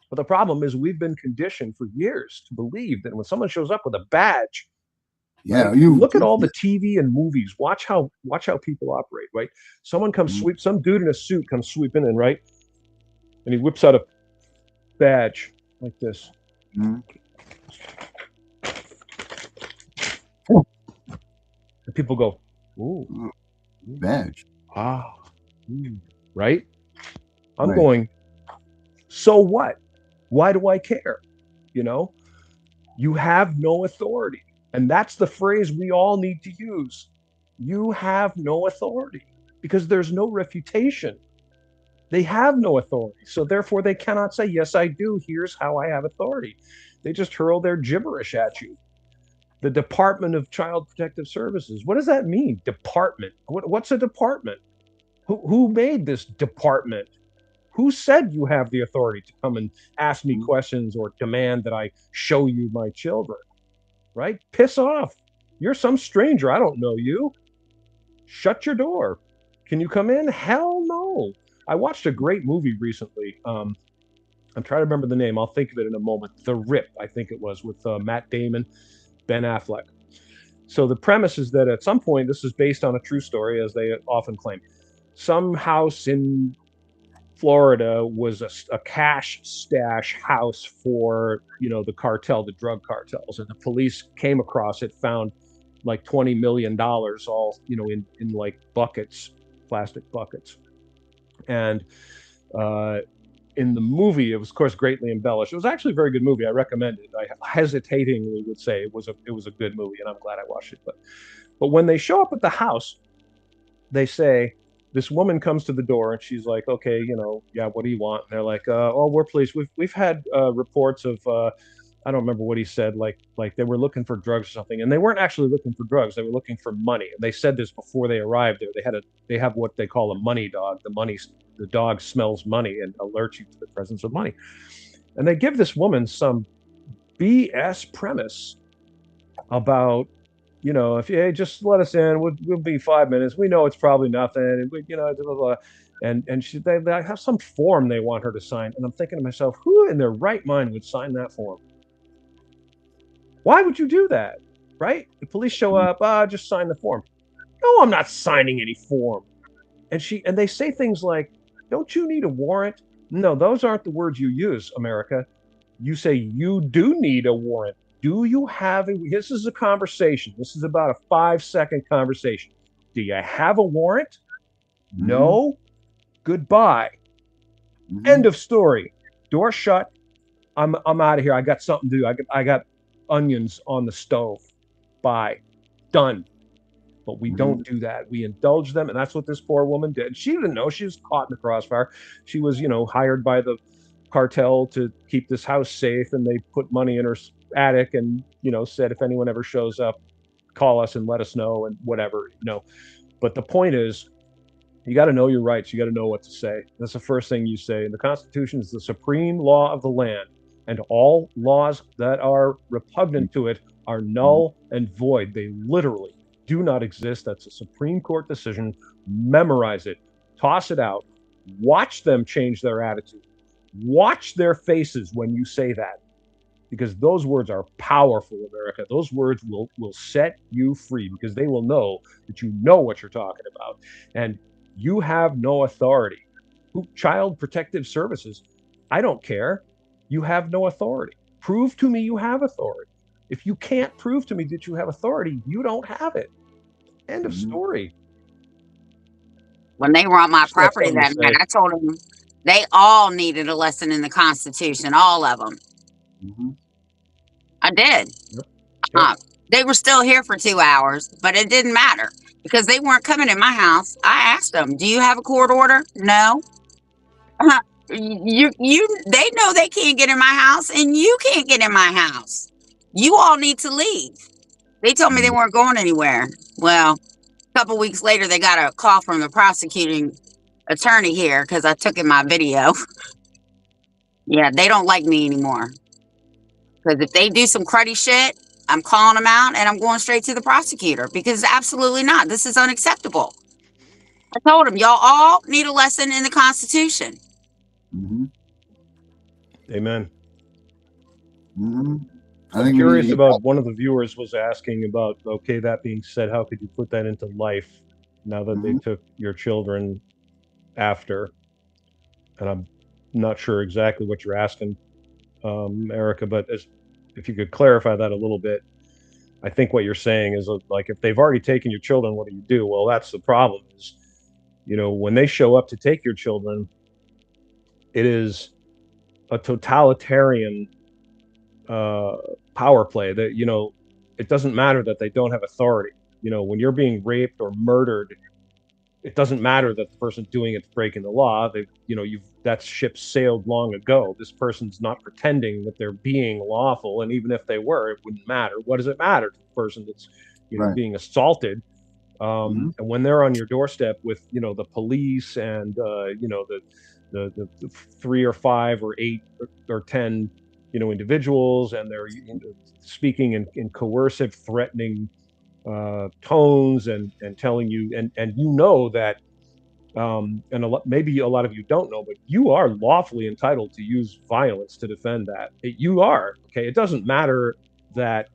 But the problem is we've been conditioned for years to believe that when someone shows up with a badge, Yeah, right, look at all the TV and movies. Watch how people operate, right? Someone comes some dude in a suit comes sweeping in, right? And he whips out a badge like this. Mhm. And people go, ooh, badge. Right? I'm Right. going, so what? Why do I care? You have no authority. And that's the phrase we all need to use. You have no authority, because there's no refutation. They have no authority. So therefore they cannot say, yes, I do. Here's how I have authority. They just hurl their gibberish at you. The Department of Child Protective Services. What does that mean? Department. What's a department? Who made this department? Who said you have the authority to come and ask me questions or demand that I show you my children? Right? Piss off. You're some stranger. I don't know you. Shut your door. Can you come in? Hell no. I watched a great movie recently. I'm trying to remember the name. I'll think of it in a moment. The Rip, I think it was, with Matt Damon, Ben Affleck. So the premise is that at some point, this is based on a true story, as they often claim. Some house in Florida was a cash stash house for, the cartel, the drug cartels. And the police came across it, found like $20 million all, in like buckets, plastic buckets. And in the movie, it was, of course, greatly embellished. It was actually a very good movie. I recommend it. I hesitatingly would say it was a good movie, and I'm glad I watched it. But when they show up at the house, they say, this woman comes to the door and she's like, okay, yeah, what do you want? And they're like, oh, we're police. We've had reports of, I don't remember what he said, like they were looking for drugs or something, and they weren't actually looking for drugs. They were looking for money. And they said this before they arrived there. They have what they call a money dog. The dog smells money and alerts you to the presence of money. And they give this woman some BS premise about, if you just let us in, we'll be 5 minutes. We know it's probably nothing. And blah, blah, blah. And they have some form they want her to sign. And I'm thinking to myself, who in their right mind would sign that form? Why would you do that? Right? The police show up, just sign the form. No, I'm not signing any form. And they say things like, don't you need a warrant? No, those aren't the words you use, America. You say you do need a warrant. Do you have this is a conversation. This is about a 5-second conversation. Do you have a warrant? No. Goodbye. End of story. Door shut. I'm out of here. I got something to do. I got onions on the stove. Bye. Done. But we don't do that. We indulge them, and that's what this poor woman did. She didn't know. She was caught in the crossfire. She was, hired by the cartel to keep this house safe, and they put money in her attic and, said, if anyone ever shows up, call us and let us know and whatever, But the point is, you got to know your rights. You got to know what to say. That's the first thing you say. And the Constitution is the supreme law of the land, and all laws that are repugnant to it are null and void. They literally do not exist. That's a Supreme Court decision. Memorize it. Toss it out. Watch them change their attitude. Watch their faces when you say that, because those words are powerful, America. Those words will set you free, because they will know that you know what you're talking about. And you have no authority. Child Protective Services, I don't care. You have no authority. Prove to me you have authority. If you can't prove to me that you have authority, you don't have it. End of story. When they were on my property that night, I told them they all needed a lesson in the Constitution, all of them. I did. Yep. They were still here for 2 hours, but it didn't matter because they weren't coming in my house. I asked them, "Do you have a court order?" No. They know they can't get in my house, and you can't get in my house. You all need to leave. They told me they weren't going anywhere. Well, a couple weeks later, they got a call from the prosecuting attorney here because I took in my video. Yeah, they don't like me anymore. Because if they do some cruddy shit, I'm calling them out and I'm going straight to the prosecutor because absolutely not. This is unacceptable. I told him, y'all all need a lesson in the Constitution. Mm-hmm. Amen. Mm-hmm. I'm curious about, one of the viewers was asking about, okay, that being said, how could you put that into life now that they took your children after? And I'm not sure exactly what you're asking, Erica, but if you could clarify that a little bit. I think what you're saying is like, if they've already taken your children, what do you do? Well, that's the problem is, when they show up to take your children, it is a totalitarian power play that, it doesn't matter that they don't have authority. When you're being raped or murdered, it doesn't matter that the person doing it's breaking the law. That ship sailed long ago. This person's not pretending that they're being lawful, and even if they were, it wouldn't matter. What does it matter to the person that's Right. being assaulted? And when they're on your doorstep with the police and the 3 or 5 or 8 or 10 individuals, and they're speaking in coercive, threatening tones and telling you, and that maybe a lot of you don't know, but you are lawfully entitled to use violence to defend that. You are, okay. It doesn't matter that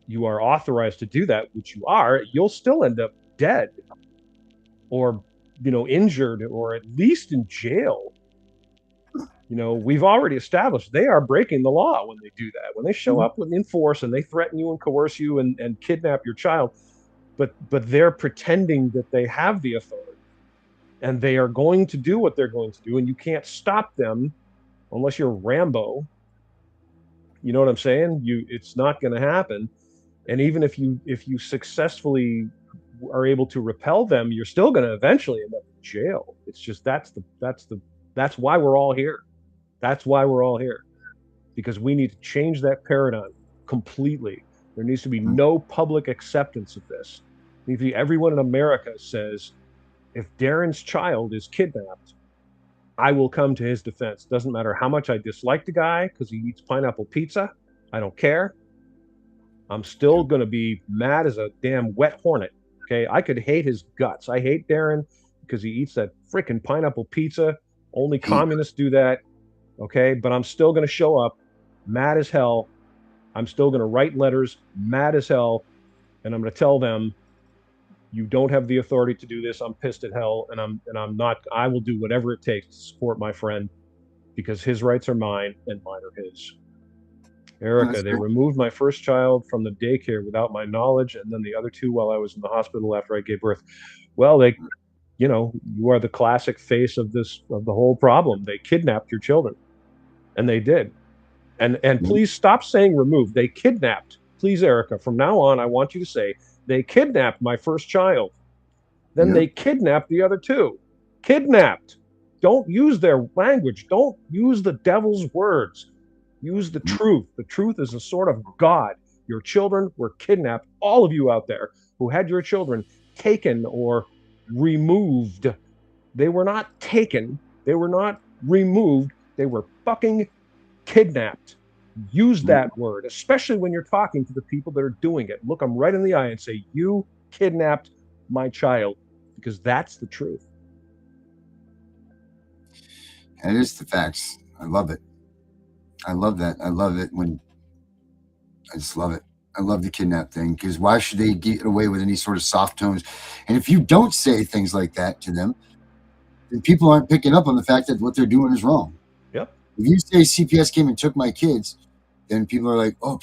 you are authorized to do that, which you are. You'll still end up dead or injured, or at least in jail. We've already established they are breaking the law when they do that. When they show up in force and they threaten you and coerce you and kidnap your child, but they're pretending that they have the authority, and they are going to do what they're going to do, and you can't stop them unless you're Rambo. You know what I'm saying? It's not going to happen. And even if you successfully are able to repel them, you're still going to eventually end up in jail. It's just that's why we're all here. That's why we're all here, because we need to change that paradigm completely. There needs to be no public acceptance of this. Everyone in America says, if Darren's child is kidnapped, I will come to his defense. Doesn't matter how much I dislike the guy because he eats pineapple pizza. I don't care. I'm still going to be mad as a damn wet hornet. Okay. I could hate his guts. I hate Darren because he eats that freaking pineapple pizza. Only communists do that. Okay. But I'm still going to show up mad as hell. I'm still going to write letters mad as hell. And I'm going to tell them, you don't have the authority to do this. I'm pissed at hell. And I'm not, I will do whatever it takes to support my friend, because his rights are mine and mine are his. Erica, they removed my first child from the daycare without my knowledge, and then the other 2 while I was in the hospital after I gave birth. Well, you are the classic face of the whole problem. They kidnapped your children, and they did. And please stop saying removed. They kidnapped. Please, Erica, from now on, I want you to say, they kidnapped my first child. Then they kidnapped the other 2. Kidnapped. Don't use their language. Don't use the devil's words. Use the truth. The truth is a sort of God. Your children were kidnapped. All of you out there who had your children taken or removed. They were not taken. They were not removed. They were fucking kidnapped. Use that word, especially when you're talking to the people that are doing it. Look them right in the eye and say, you kidnapped my child, because that's the truth. That is the facts. I love it. I love that. I love it I just love it. I love the kidnap thing, because why should they get away with any sort of soft tones? And if you don't say things like that to them, then people aren't picking up on the fact that what they're doing is wrong. Yep. If you say CPS came and took my kids, then people are like, oh,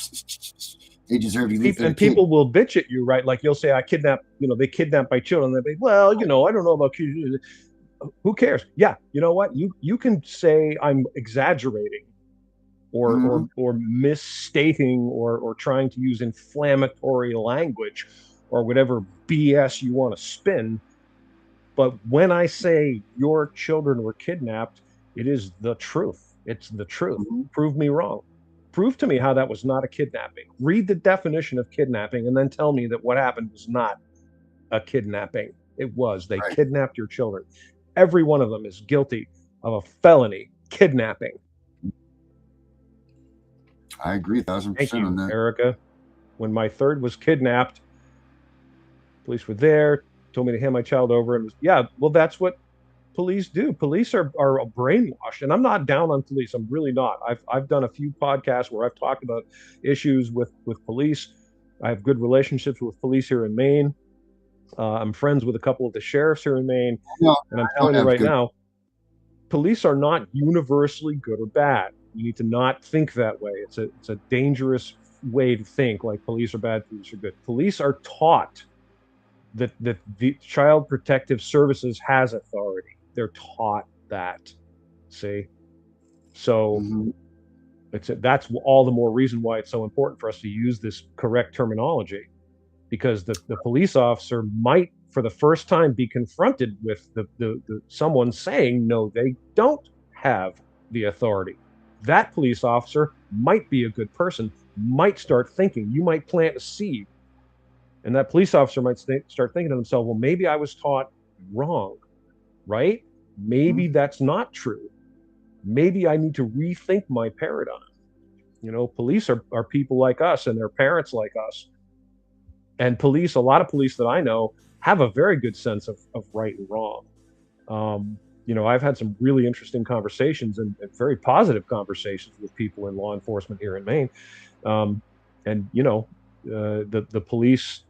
they deserve to leave. And people will bitch at you, right? Like you'll say, I kidnapped, they kidnapped my children. They'll be, well, I don't know about you. Who cares? Yeah. You know what? You can say I'm exaggerating or misstating or trying to use inflammatory language or whatever BS you want to spin. But when I say your children were kidnapped, it is the truth. It's the truth. Prove me wrong. Prove to me how that was not a kidnapping. Read the definition of kidnapping and then tell me that what happened was not a kidnapping. It was. They kidnapped your children. Every one of them is guilty of a felony kidnapping. I agree 1,000% Thank you, on that. Erica. When my third was kidnapped, police were there, told me to hand my child over, and well, that's what police do. Police are brainwashed, and I'm not down on police. I'm really not. I've done a few podcasts where I've talked about issues with police. I have good relationships with police here in Maine. I'm friends with a couple of the sheriffs here in Maine, and I'm telling you right now, police are not universally good or bad. You need to not think that way. It's a dangerous way to think, like police are bad, police are good. Police are taught that the Child Protective Services has authority. They're taught that. See? So that's all the more reason why it's so important for us to use this correct terminology, because the police officer might, for the first time, be confronted with the someone saying, no, they don't have the authority. That police officer might be a good person, might start thinking. You might plant a seed. And that police officer might start thinking to themselves, well, maybe I was taught wrong, right? Maybe that's not true. Maybe I need to rethink my paradigm. Police are people like us, and they're parents like us. And police, a lot of police that I know, have a very good sense of right and wrong. I've had some really interesting conversations and very positive conversations with people in law enforcement here in Maine. The police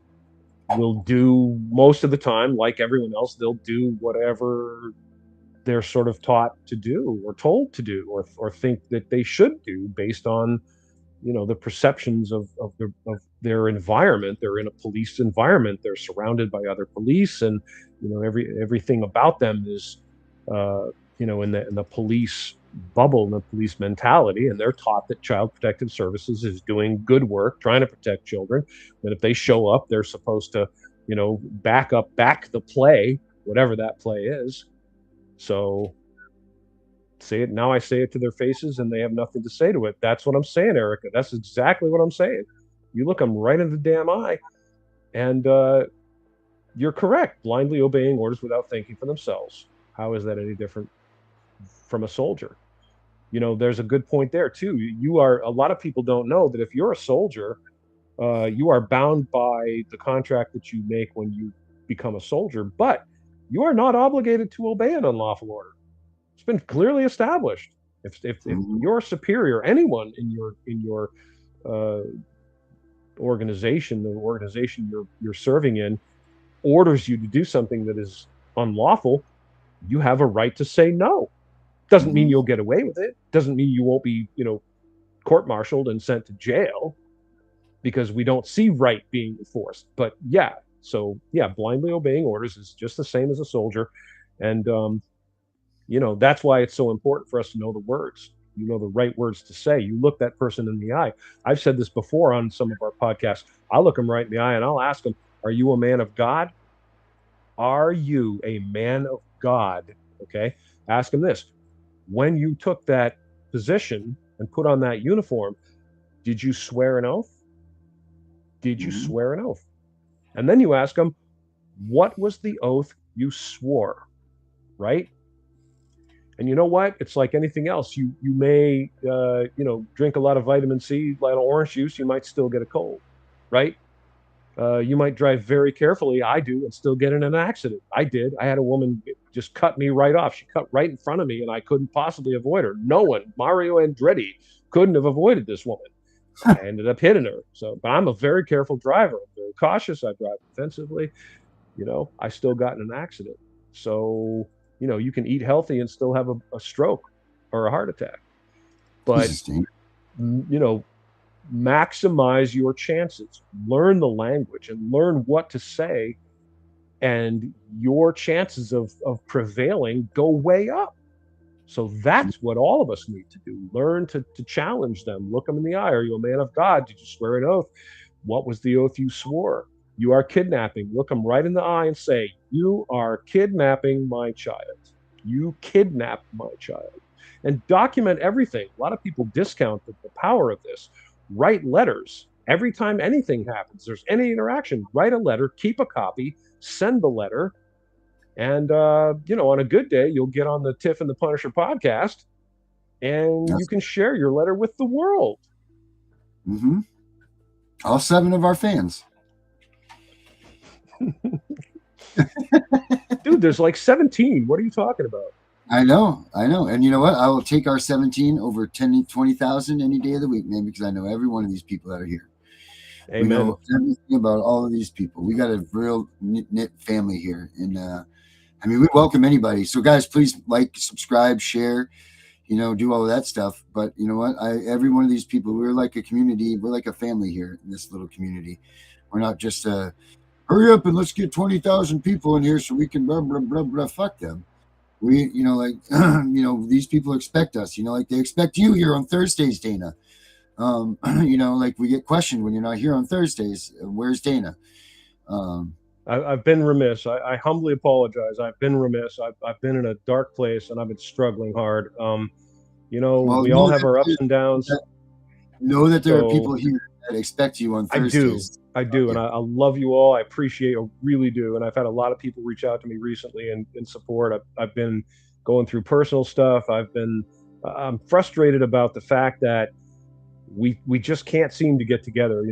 will do, most of the time, like everyone else, they'll do whatever they're sort of taught to do or told to do or think that they should do based on the perceptions of their environment. They're in a police environment, they're surrounded by other police, and everything about them is in the police bubble, in the police mentality, and they're taught that Child Protective Services is doing good work trying to protect children, that if they show up, they're supposed to back the play, whatever that play is. So say it now. I say it to their faces, and they have nothing to say to it. That's what I'm saying, Erica. That's exactly what I'm saying. You look them right in the damn eye, and you're correct. Blindly obeying orders without thinking for themselves. How is that any different from a soldier? There's a good point there too. A lot of people don't know that if you're a soldier, you are bound by the contract that you make when you become a soldier, but you are not obligated to obey an unlawful order. It's been clearly established. If your superior, anyone in your organization, the organization you're serving in, orders you to do something that is unlawful, you have a right to say no. Doesn't mean you'll get away with it. Doesn't mean you won't be, court-martialed and sent to jail, because we don't see right being enforced. But blindly obeying orders is just the same as a soldier. And, that's why it's so important for us to know the words, the right words to say. You look that person in the eye. I've said this before on some of our podcasts. I'll look them right in the eye and I'll ask them, are you a man of God? Are you a man of God? Okay. Ask them this. When you took that position and put on that uniform, did you swear an oath? Did you swear an oath? And then you ask them, what was the oath you swore? Right? And you know what? It's like anything else. You may, drink a lot of vitamin C, a lot of orange juice, you might still get a cold, right? You might drive very carefully. I do, and still get in an accident. I did. I had a woman just cut me right off. She cut right in front of me, and I couldn't possibly avoid her. No one, Mario Andretti, couldn't have avoided this woman. I ended up hitting her. But I'm a very careful driver. I'm very cautious. I drive defensively. I still got in an accident. So, you can eat healthy and still have a stroke or a heart attack. But, maximize your chances. Learn the language and learn what to say, and your chances of prevailing go way up. So that's what all of us need to do. Learn to challenge them. Look them in the eye. Are you a man of God? Did you swear an oath? What was the oath you swore? You are kidnapping. Look them right in the eye and say, you are kidnapping my child. You kidnapped my child. And document everything. A lot of people discount the power of this. Write letters. Every time anything happens, there's any interaction, write a letter, keep a copy, send the letter. And, on a good day, you'll get on the Tiff and The Punisher podcast, and you can share your letter with the world. Mm-hmm. All 7 of our fans. Dude, there's like 17. What are you talking about? I know. And you know what? I will take our 17 over 10, 20,000 any day of the week, man, because I know every one of these people that are here. Amen. We know everything about all of these people. We got a real knit family here. And I mean, we welcome anybody. So guys, please like, subscribe, share, do all of that stuff. But you know what? Every one of these people, we're like a community. We're like a family here in this little community. We're not just hurry up and let's get 20,000 people in here so we can blah, blah, blah, blah. Fuck them. We, these people expect us, like they expect you here on Thursdays, Dana. Like we get questioned when you're not here on Thursdays. Where's Dana? I've been remiss. I humbly apologize. I've been remiss. I've been in a dark place and I've been struggling hard. We all have our ups and downs. Know that there are people here that expect you on Thursdays. I do. And I love you all. I appreciate, I really do. And I've had a lot of people reach out to me recently in support. I've been going through personal stuff. I'm frustrated about the fact that we just can't seem to get together.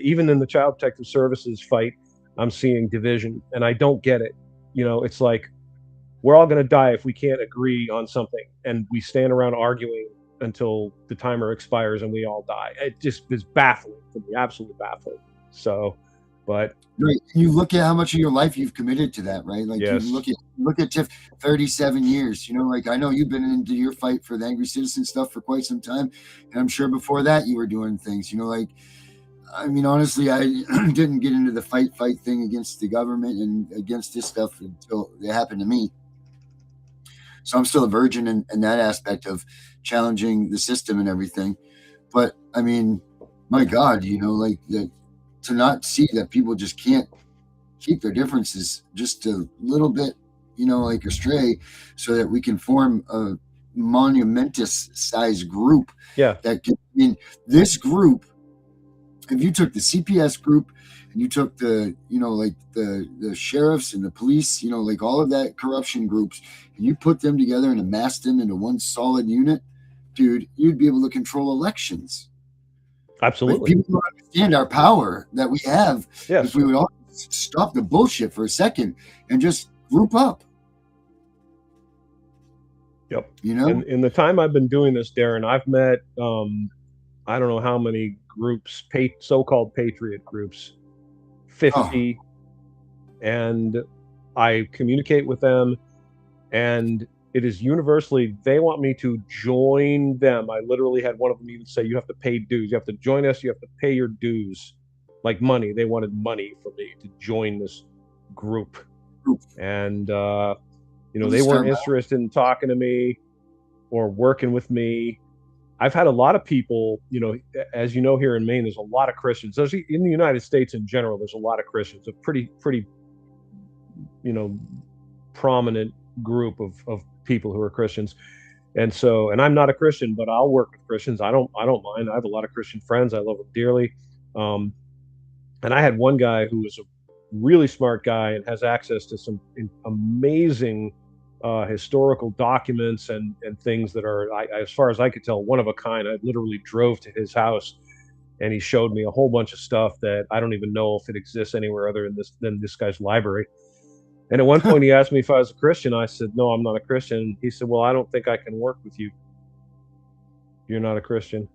Even in the Child Protective Services fight, I'm seeing division, and I don't get it. It's like we're all going to die if we can't agree on something, and we stand around arguing until the timer expires and we all die. It just is baffling to me, absolutely baffling. So, but right. You look at how much of your life you've committed to that, right? Like yes. You look at Tiff, 37 years. Like I know you've been into your fight for the angry citizen stuff for quite some time, and I'm sure before that you were doing things. Like, I mean, honestly, I didn't get into the fight thing against the government and against this stuff until it happened to me. So I'm still a virgin in that aspect of challenging the system and everything. But I mean, my God, like to not see that people just can't keep their differences just a little bit, like astray, so that we can form a monumentous size group. Yeah. This group, if you took the CPS group and you took the, like the sheriffs and the police, like all of that corruption groups, and you put them together and amassed them into one solid unit, dude, you'd be able to control elections. Absolutely. Like, people don't understand our power that we have. Yes. If we would all stop the bullshit for a second and just group up. Yep. In the time I've been doing this, Darren, I've met, I don't know how many groups, so-called patriot groups, 50, and I communicate with them, and it is universally, they want me to join them. I literally had one of them even say, you have to pay dues. You have to join us. You have to pay your dues, like money. They wanted money for me to join this group. And, they weren't interested in talking to me or working with me. I've had a lot of people, as you know, here in Maine, there's a lot of Christians. There's, in the United States in general, there's a lot of Christians, a pretty, prominent group of people who are Christians. And so, and I'm not a Christian, but I'll work with Christians. I don't mind. I have a lot of Christian friends. I love them dearly. And I had one guy who was a really smart guy and has access to some amazing historical documents and things that are, as far as I could tell, one of a kind. I literally drove to his house and he showed me a whole bunch of stuff that I don't even know if it exists anywhere other than this guy's library. And at one point he asked me if I was a Christian. I said, no, I'm not a Christian. He said, well, I don't think I can work with you. You're not a Christian.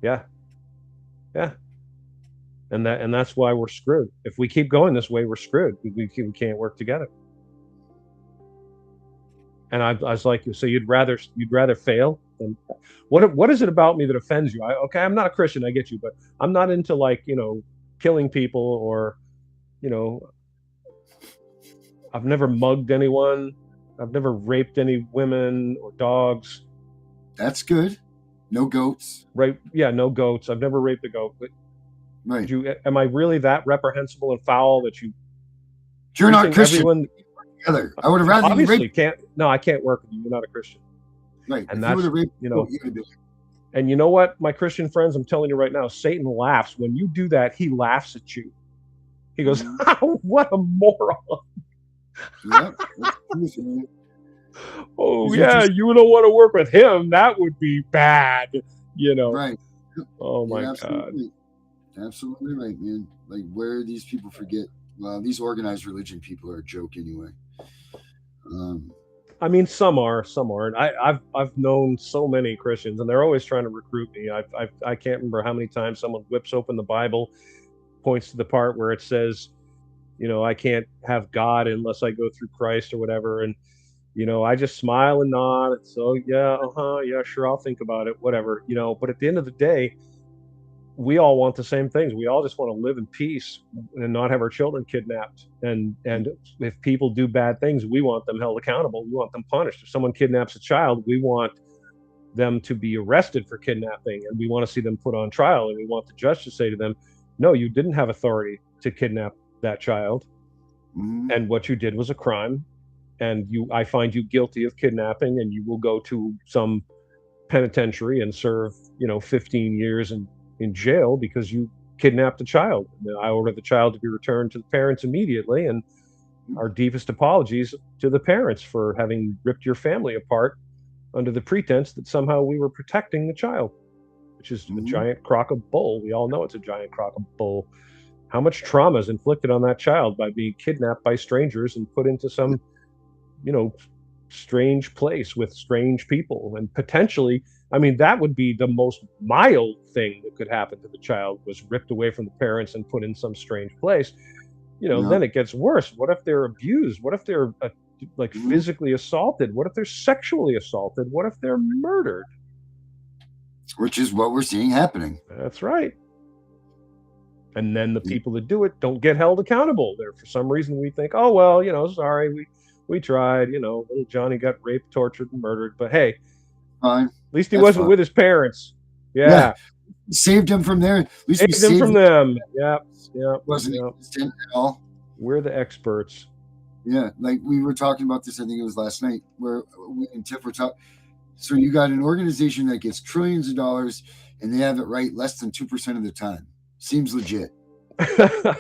Yeah. And that's why we're screwed. If we keep going this way, we're screwed. We can't work together. And I was like, so you'd rather fail? And what is it about me that offends you? I'm not a Christian, I get you, but I'm not into killing people or, I've never mugged anyone. I've never raped any women or dogs. That's good. No goats. Right. Yeah, no goats. I've never raped a goat. But right. Am I really that reprehensible and foul that you're not Christian? Together. I would have rather obviously you can't. No, I can't work with you. You're not a Christian. Right. And that's, and you know what, my Christian friends, I'm telling you right now, Satan laughs. When you do that, he laughs at you. He goes, what a moron. Yeah. Oh, yeah, you don't want to work with him. That would be bad. You know. Right. Oh my You're God. absolutely right, man. Like, where these people forget? Well, these organized religion people are a joke anyway. I mean, some aren't. I've known so many Christians, and they're always trying to recruit me. I can't remember how many times someone whips open the Bible, points to the part where it says, you know, I can't have God unless I go through Christ or whatever, and you know, I just smile and nod. And so yeah, yeah, sure, I'll think about it, whatever, you know. But at the end of the day, we all want the same things. We all just want to live in peace and not have our children kidnapped. And if people do bad things, we want them held accountable. We want them punished. If someone kidnaps a child, we want them to be arrested for kidnapping, and we want to see them put on trial. And we want the judge to say to them, "No, you didn't have authority to kidnap that child, and what you did was a crime. And I find you guilty of kidnapping, and you will go to some penitentiary and serve, 15 years in jail because you kidnapped a child. And I order the child to be returned to the parents immediately, and our deepest apologies to the parents for having ripped your family apart under the pretense that somehow we were protecting the child, which is a giant crock of bull. We all know it's a giant crock of bull. How much trauma is inflicted on that child by being kidnapped by strangers and put into some, strange place with strange people? And potentially, I mean, that would be the most mild thing that could happen to the child, was ripped away from the parents and put in some strange place. Then it gets worse. What if they're abused? What if they're physically assaulted? What if they're sexually assaulted? What if they're murdered? Which is what we're seeing happening. That's right. And then the people that do it don't get held accountable. There, for some reason, we think, oh well, sorry, we tried. Little Johnny got raped, tortured, and murdered. But hey, fine. At least he wasn't with his parents. Yeah. Saved him from there. At least saved him from them. Yep. Wasn't at all. We're the experts. Yeah, like we were talking about this. I think it was last night, where we and Tiff were talking. So you got an organization that gets trillions of dollars, and they have it right less than 2% of the time. Seems legit. Like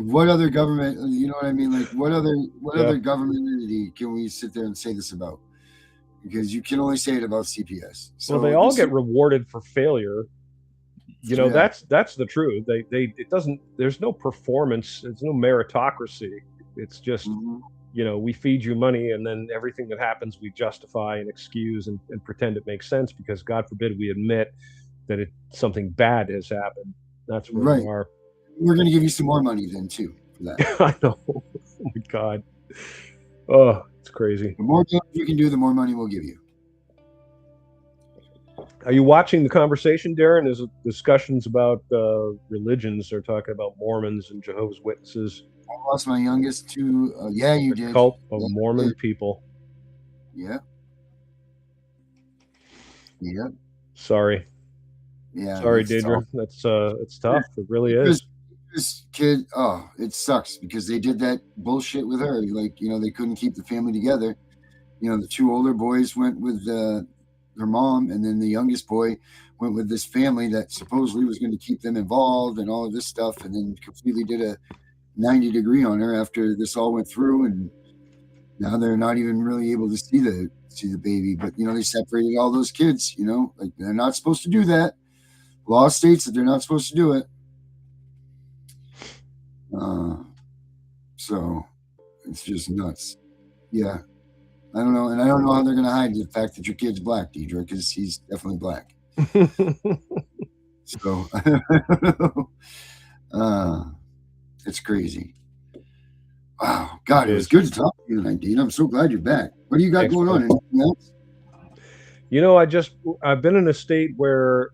what other government? You know what I mean? Like what other government entity can we sit there and say this about? Because you can only say it about CPS. So well, they all get rewarded for failure. That's the truth. There's no performance. There's no meritocracy. It's just, we feed you money, and then everything that happens, we justify and excuse and pretend it makes sense, because God forbid we admit that something bad has happened. That's where we are. We're going to give you some more money then too for that. I know. Oh my God. Oh, it's crazy. The more you can do, the more money we'll give you. Are you watching the conversation, Darren? There's discussions about religions. They're talking about Mormons and Jehovah's Witnesses. I lost my youngest to, you did. Cult of Mormon people. Yeah. Yeah. Sorry. Yeah. Sorry, Deidre. That's it's tough. It really is. This kid, it sucks because they did that bullshit with her. Like, they couldn't keep the family together. The two older boys went with their mom, and then the youngest boy went with this family that supposedly was going to keep them involved and all of this stuff, and then completely did a 90-degree on her after this all went through, and now they're not even really able to see the baby. But they separated all those kids. Like, they're not supposed to do that. Law states that they're not supposed to do it. So it's just nuts. Yeah. I don't know. And I don't know how they're going to hide the fact that your kid's black, Deidre, because he's definitely black. So it's crazy. Wow. God, it was good to talk to you tonight, Dean. I'm so glad you're back. What do you got going on? Anything else? I've been in a state where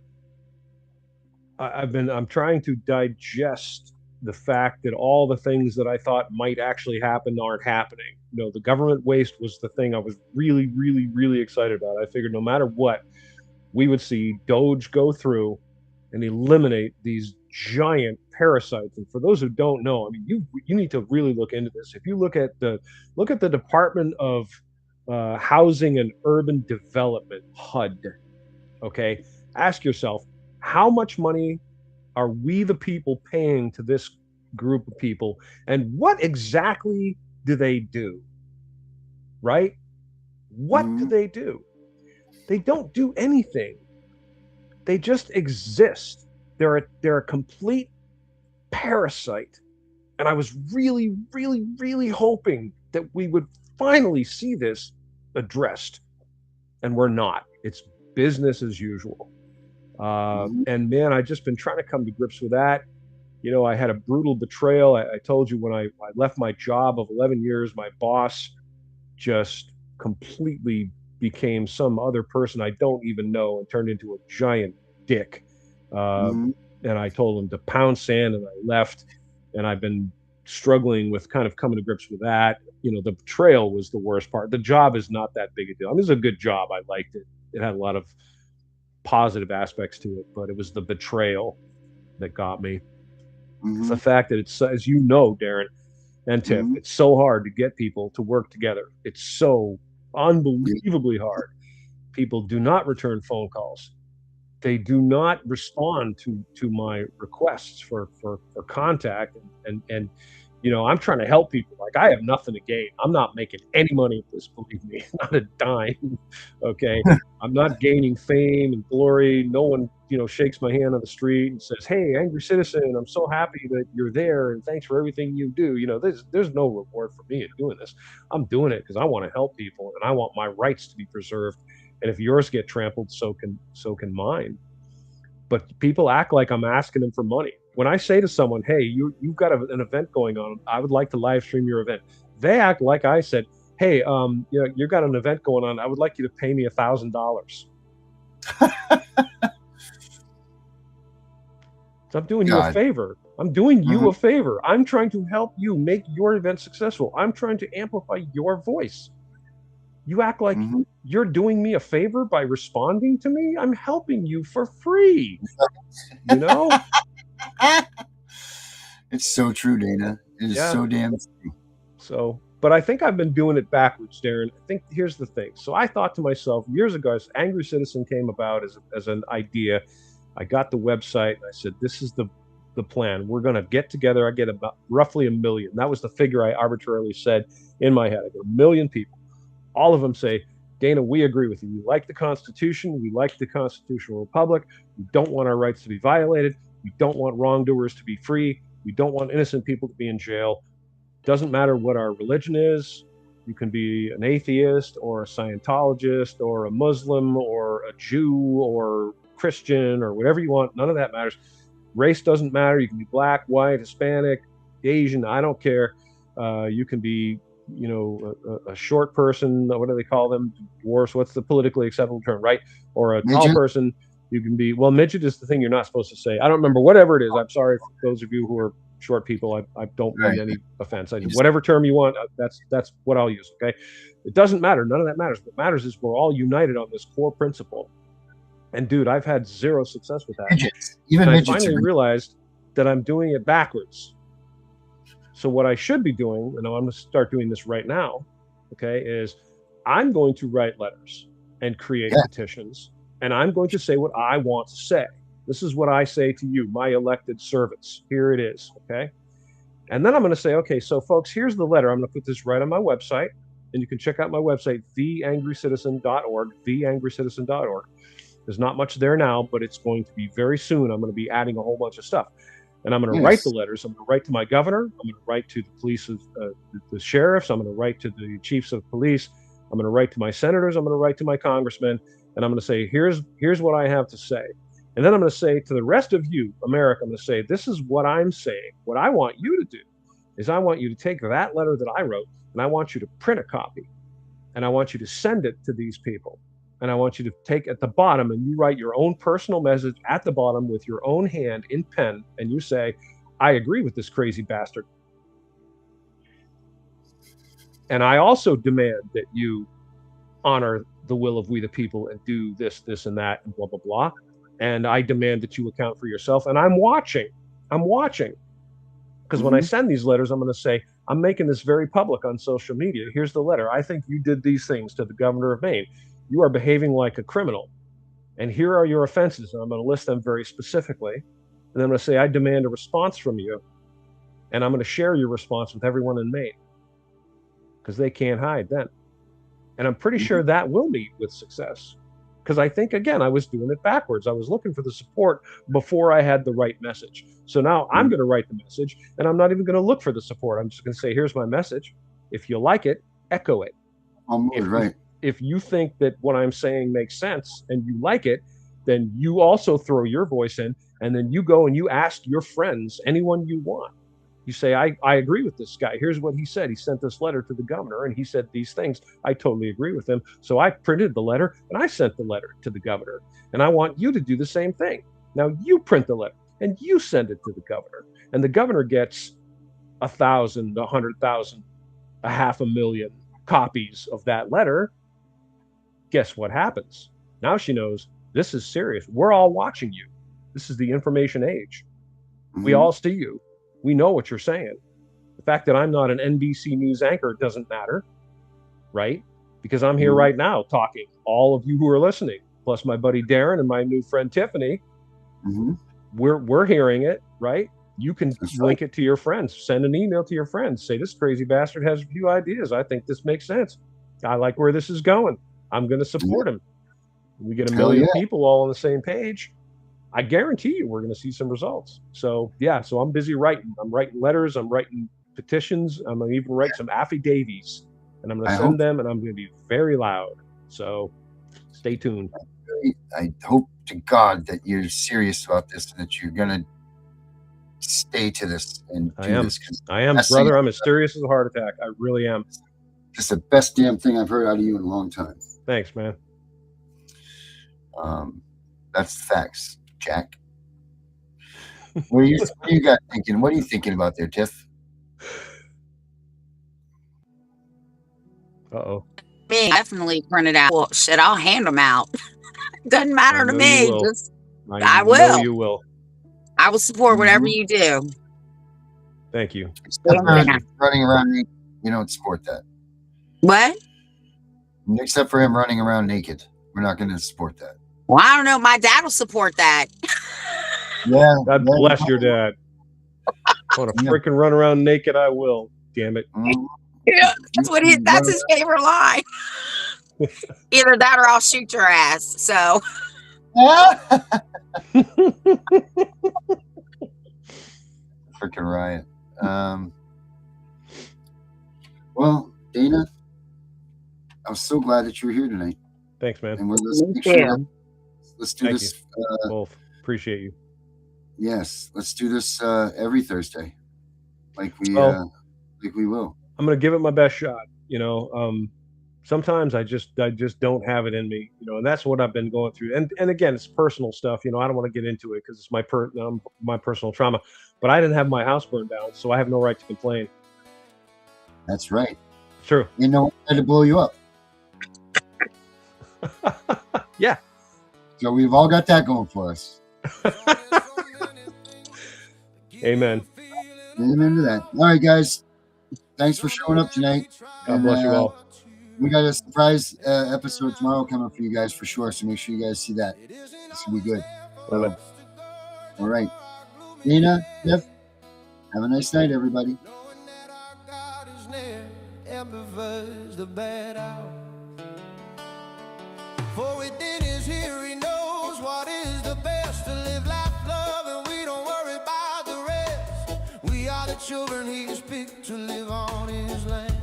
I'm trying to digest the fact that all the things that I thought might actually happen aren't happening. The government waste was the thing I was really, really, really excited about. I figured no matter what, we would see Doge go through and eliminate these giant parasites. And for those who don't know, I mean, you need to really look into this. If you look at the Department of Housing and Urban Development, HUD, okay, ask yourself, how much money are we the people paying to this group of people, and what exactly do they do? Right? What do they do? They don't do anything. They just exist. They're a complete parasite. And I was really, really, really hoping that we would finally see this addressed. And we're not. It's business as usual. And man, I've just been trying to come to grips with that. You know, I had a brutal betrayal. I told you when I left my job of 11 years, my boss just completely became some other person I don't even know and turned into a giant dick. And I told him to pound sand, and I left. And I've been struggling with kind of coming to grips with that. You know, the betrayal was the worst part. The job is not that big a deal. I mean, it's a good job. I liked it. It had a lot of positive aspects to it, but it was the betrayal that got me. It's the fact that it's, as you know, Darren and Tiff, it's so hard to get people to work together. It's so unbelievably hard. People do not return phone calls. They do not respond to my requests for contact. And you know, I'm trying to help people. Like, I have nothing to gain. I'm not making any money with this, believe me, not a dime. Okay. I'm not gaining fame and glory. No one, you know, shakes my hand on the street and says, "Hey, angry citizen, I'm so happy that you're there and thanks for everything you do." You know, there's no reward for me in doing this. I'm doing it because I want to help people and I want my rights to be preserved. And if yours get trampled, so can mine. But people act like I'm asking them for money. When I say to someone, "Hey, you've got an event going on, I would like to live stream your event," they act like I said, "Hey, you know, you've got an event going on, I would like you to pay me $1,000. So I'm doing you a favor. I'm doing you a favor. I'm trying to help you make your event successful. I'm trying to amplify your voice. You act like you're doing me a favor by responding to me. I'm helping you for free. You know? It's so true, Dana. It is so damn true. So, but I think I've been doing it backwards, Darren. I think here's the thing. So I thought to myself years ago, as Angry Citizen came about as an idea, I got the website and I said, "This is the plan. We're going to get together." I get about roughly 1 million. That was the figure I arbitrarily said in my head. I get 1 million people. All of them say, "Dana, we agree with you. We like the Constitution. We like the constitutional republic. We don't want our rights to be violated. We don't want wrongdoers to be free. We don't want innocent people to be in jail. Doesn't matter what our religion is. You can be an atheist or a Scientologist or a Muslim or a Jew or Christian or whatever you want. None of that matters. Race doesn't matter. You can be black, white, Hispanic, Asian. I don't care. You can be, you know, a short person. What do they call them? Dwarfs. What's the politically acceptable term, right? Or a tall person. You can be, well, midget is the thing you're not supposed to say. I don't remember. Whatever it is. I'm sorry for those of you who are short people. I don't mean any offense. Whatever term you want, that's what I'll use. Okay. It doesn't matter. None of that matters. What matters is we're all united on this core principle. And dude, I've had zero success with that. Even I finally realized that I'm doing it backwards. So what I should be doing, and I'm going to start doing this right now, okay, is I'm going to write letters and create petitions, and I'm going to say what I want to say. This is what I say to you, my elected servants. Here it is, okay? And then I'm going to say, okay, so folks, here's the letter. I'm going to put this right on my website, and you can check out my website, theangrycitizen.org, theangrycitizen.org. There's not much there now, but it's going to be very soon. I'm going to be adding a whole bunch of stuff. And I'm going to write the letters. I'm going to write to my governor. I'm going to write to the police, the sheriffs. I'm going to write to the chiefs of police. I'm going to write to my senators. I'm going to write to my congressmen. And I'm going to say, here's what I have to say. And then I'm going to say to the rest of you, America, I'm going to say, this is what I'm saying. What I want you to do is I want you to take that letter that I wrote, and I want you to print a copy. And I want you to send it to these people. And I want you to take at the bottom and you write your own personal message at the bottom with your own hand in pen. And you say, "I agree with this crazy bastard. And I also demand that you honor the will of we the people and do this, this, and that, and blah, blah, blah. And I demand that you account for yourself." And I'm watching. Because when I send these letters, I'm going to say, I'm making this very public on social media. Here's the letter. I think you did these things to the governor of Maine. You are behaving like a criminal. And here are your offenses. And I'm going to list them very specifically. And then I'm going to say, I demand a response from you. And I'm going to share your response with everyone in Maine. Because they can't hide then. And I'm pretty sure that will meet with success. because I think, again, I was doing it backwards. I was looking for the support before I had the right message. So now I'm going to write the message, and I'm not even going to look for the support. I'm just going to say, here's my message. If you like it, echo it. If you think that what I'm saying makes sense and you like it, then you also throw your voice in, and then you go and you ask your friends, anyone you want. You say, I agree with this guy. Here's what he said. He sent this letter to the governor, and he said these things. I totally agree with him. So I printed the letter, and I sent the letter to the governor. And I want you to do the same thing. Now you print the letter, and you send it to the governor. And the governor gets 1,000, 100,000, 500,000 copies of that letter. Guess what happens? Now she knows this is serious. We're all watching you. This is the information age. We all see you. We know what you're saying. The fact that I'm not an NBC News anchor doesn't matter, right? Because I'm here right now talking. All of you who are listening, plus my buddy Darren and my new friend Tiffany, we're hearing it, right? You can link it to your friends. Send an email to your friends. Say, this crazy bastard has a few ideas. I think this makes sense. I like where this is going. I'm going to support him. We get 1 million people all on the same page. I guarantee you we're going to see some results. So, yeah, so I'm busy writing. I'm writing letters. I'm writing petitions. I'm going to even write some affidavits. And I'm going to send them, and I'm going to be very loud. So stay tuned. I hope to God that you're serious about this and that you're going to stay to this and do this. I am, brother. I'm as serious as a heart attack. I really am. It's the best damn thing I've heard out of you in a long time. Thanks, man. That's the facts, Jack. What do you got thinking? What are you thinking about there, Tiff? Uh-oh. Me, definitely print it out. Well, shit, I'll hand them out. Doesn't matter to me. I will. You will. I will support whatever you do. Thank you. Running around, you don't support that. What? Except for him running around naked. We're not going to support that. Well, I don't know. My dad will support that. Yeah. God bless your dad. I want to freaking run around naked. I will. Damn it. Yeah, that's his favorite line. Either that or I'll shoot your ass. So. Freaking riot. Well, Dana, I was so glad that you were here tonight. Thanks, man. And let's do this. Both. Appreciate you. Yes, let's do this every Thursday, like we will. I'm gonna give it my best shot. You know, sometimes I just don't have it in me. You know, and that's what I've been going through. And again, it's personal stuff. You know, I don't want to get into it because it's my personal trauma. But I didn't have my house burned down, so I have no right to complain. That's right. True. You know, I had to blow you up. Yeah. So we've all got that going for us. Amen. Amen to that. All right, guys. Thanks for showing up tonight. God bless you all. We got a surprise episode tomorrow coming for you guys for sure. So make sure you guys see that. This will be good. Love it. All right. Nina, Jeff, have a nice night, everybody. For within his here he knows what is the best, to live life, love, and we don't worry about the rest. We are the children he has picked to live on his land.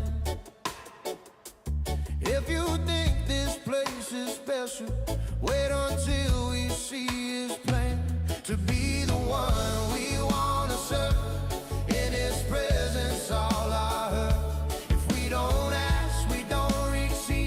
If you think this place is special, wait until we see his plan to be the one we want to serve. In his presence all I heard. If we don't ask, we don't receive.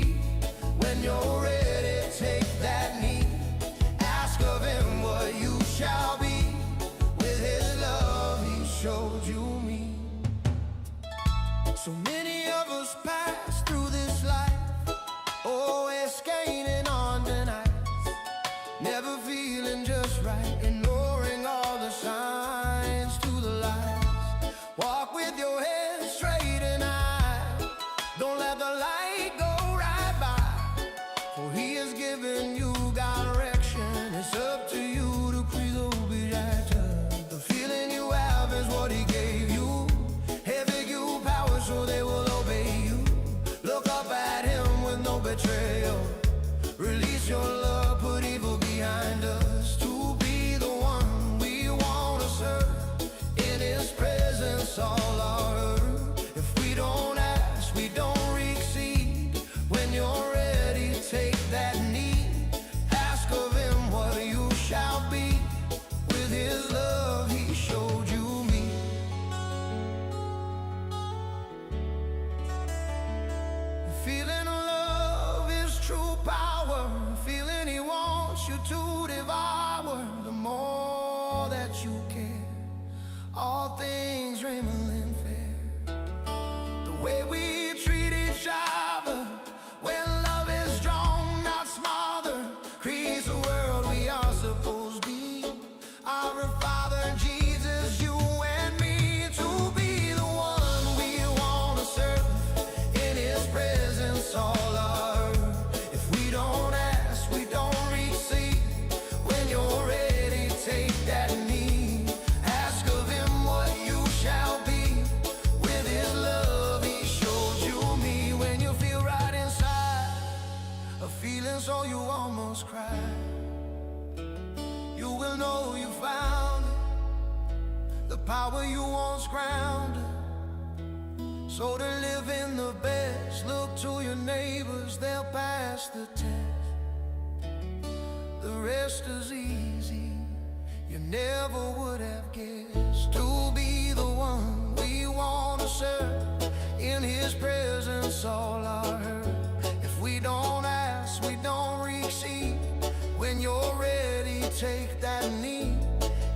all that you care. All things remain fair. The way we treat each other when love is strong, not smothered, creates a world we are supposed to be. Our Father Jesus, you and me, to be the one we want to serve. In His presence, all our earth. If we don't ask, we don't receive. When you're ready, take that knee. Ask of Him what you shall be. With His love, He showed you me. When you feel right inside, a feeling so you almost cry, you will know you found it. The power you once grounded. So to live in the best, look to your neighbors, they'll pass the test. The rest is easy, you never would have guessed. To be the one we want to serve, in His presence all our hurt. If we don't ask, we don't receive. When you're ready, take that knee.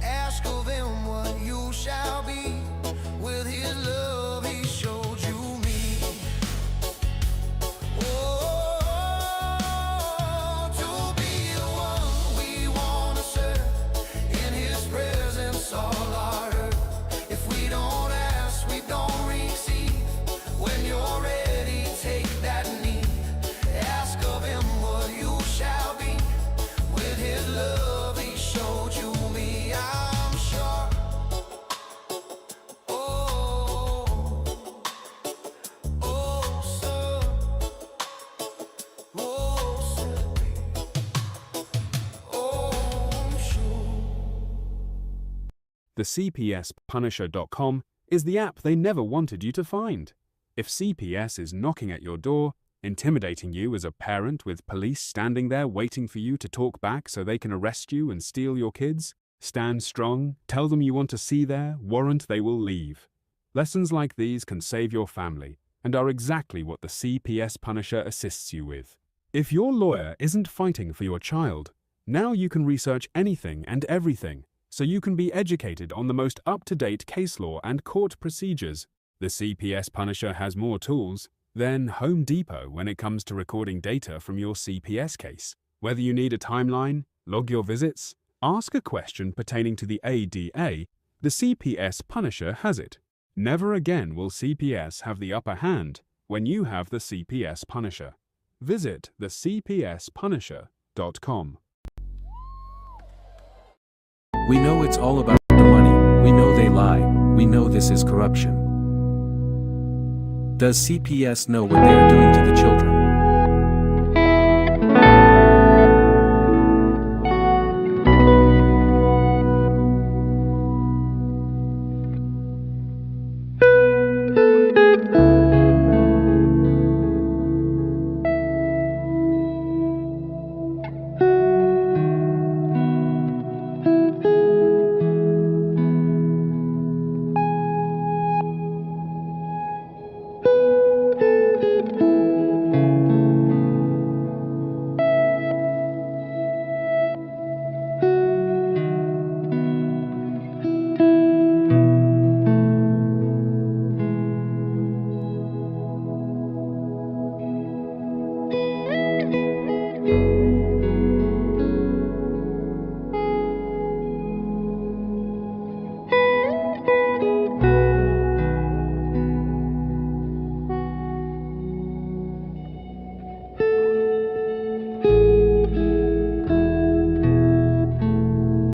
Ask of Him what you shall be. With His love, He showed you me. Oh, to be the one we want to serve, in His presence all our hurt. If we don't ask, we don't receive. When you're ready, take that knee. Ask of Him what you shall be. With His love, He showed you me. I'm sure. Oh, oh, sir. Oh, sir. Oh, I'm sure. The CPSPunisher.com is the app they never wanted you to find. If CPS is knocking at your door, intimidating you as a parent with police standing there waiting for you to talk back so they can arrest you and steal your kids, stand strong, tell them you want to see their warrant, they will leave. Lessons like these can save your family and are exactly what the CPS Punisher assists you with. If your lawyer isn't fighting for your child, now you can research anything and everything so you can be educated on the most up-to-date case law and court procedures. The CPS Punisher has more tools than Home Depot when it comes to recording data from your CPS case. Whether you need a timeline, log your visits, ask a question pertaining to the ADA, the CPS Punisher has it. Never again will CPS have the upper hand when you have the CPS Punisher. Visit the CPSPunisher.com. We know it's all about the money, we know they lie, we know this is corruption. Does CPS know what they are doing to the children?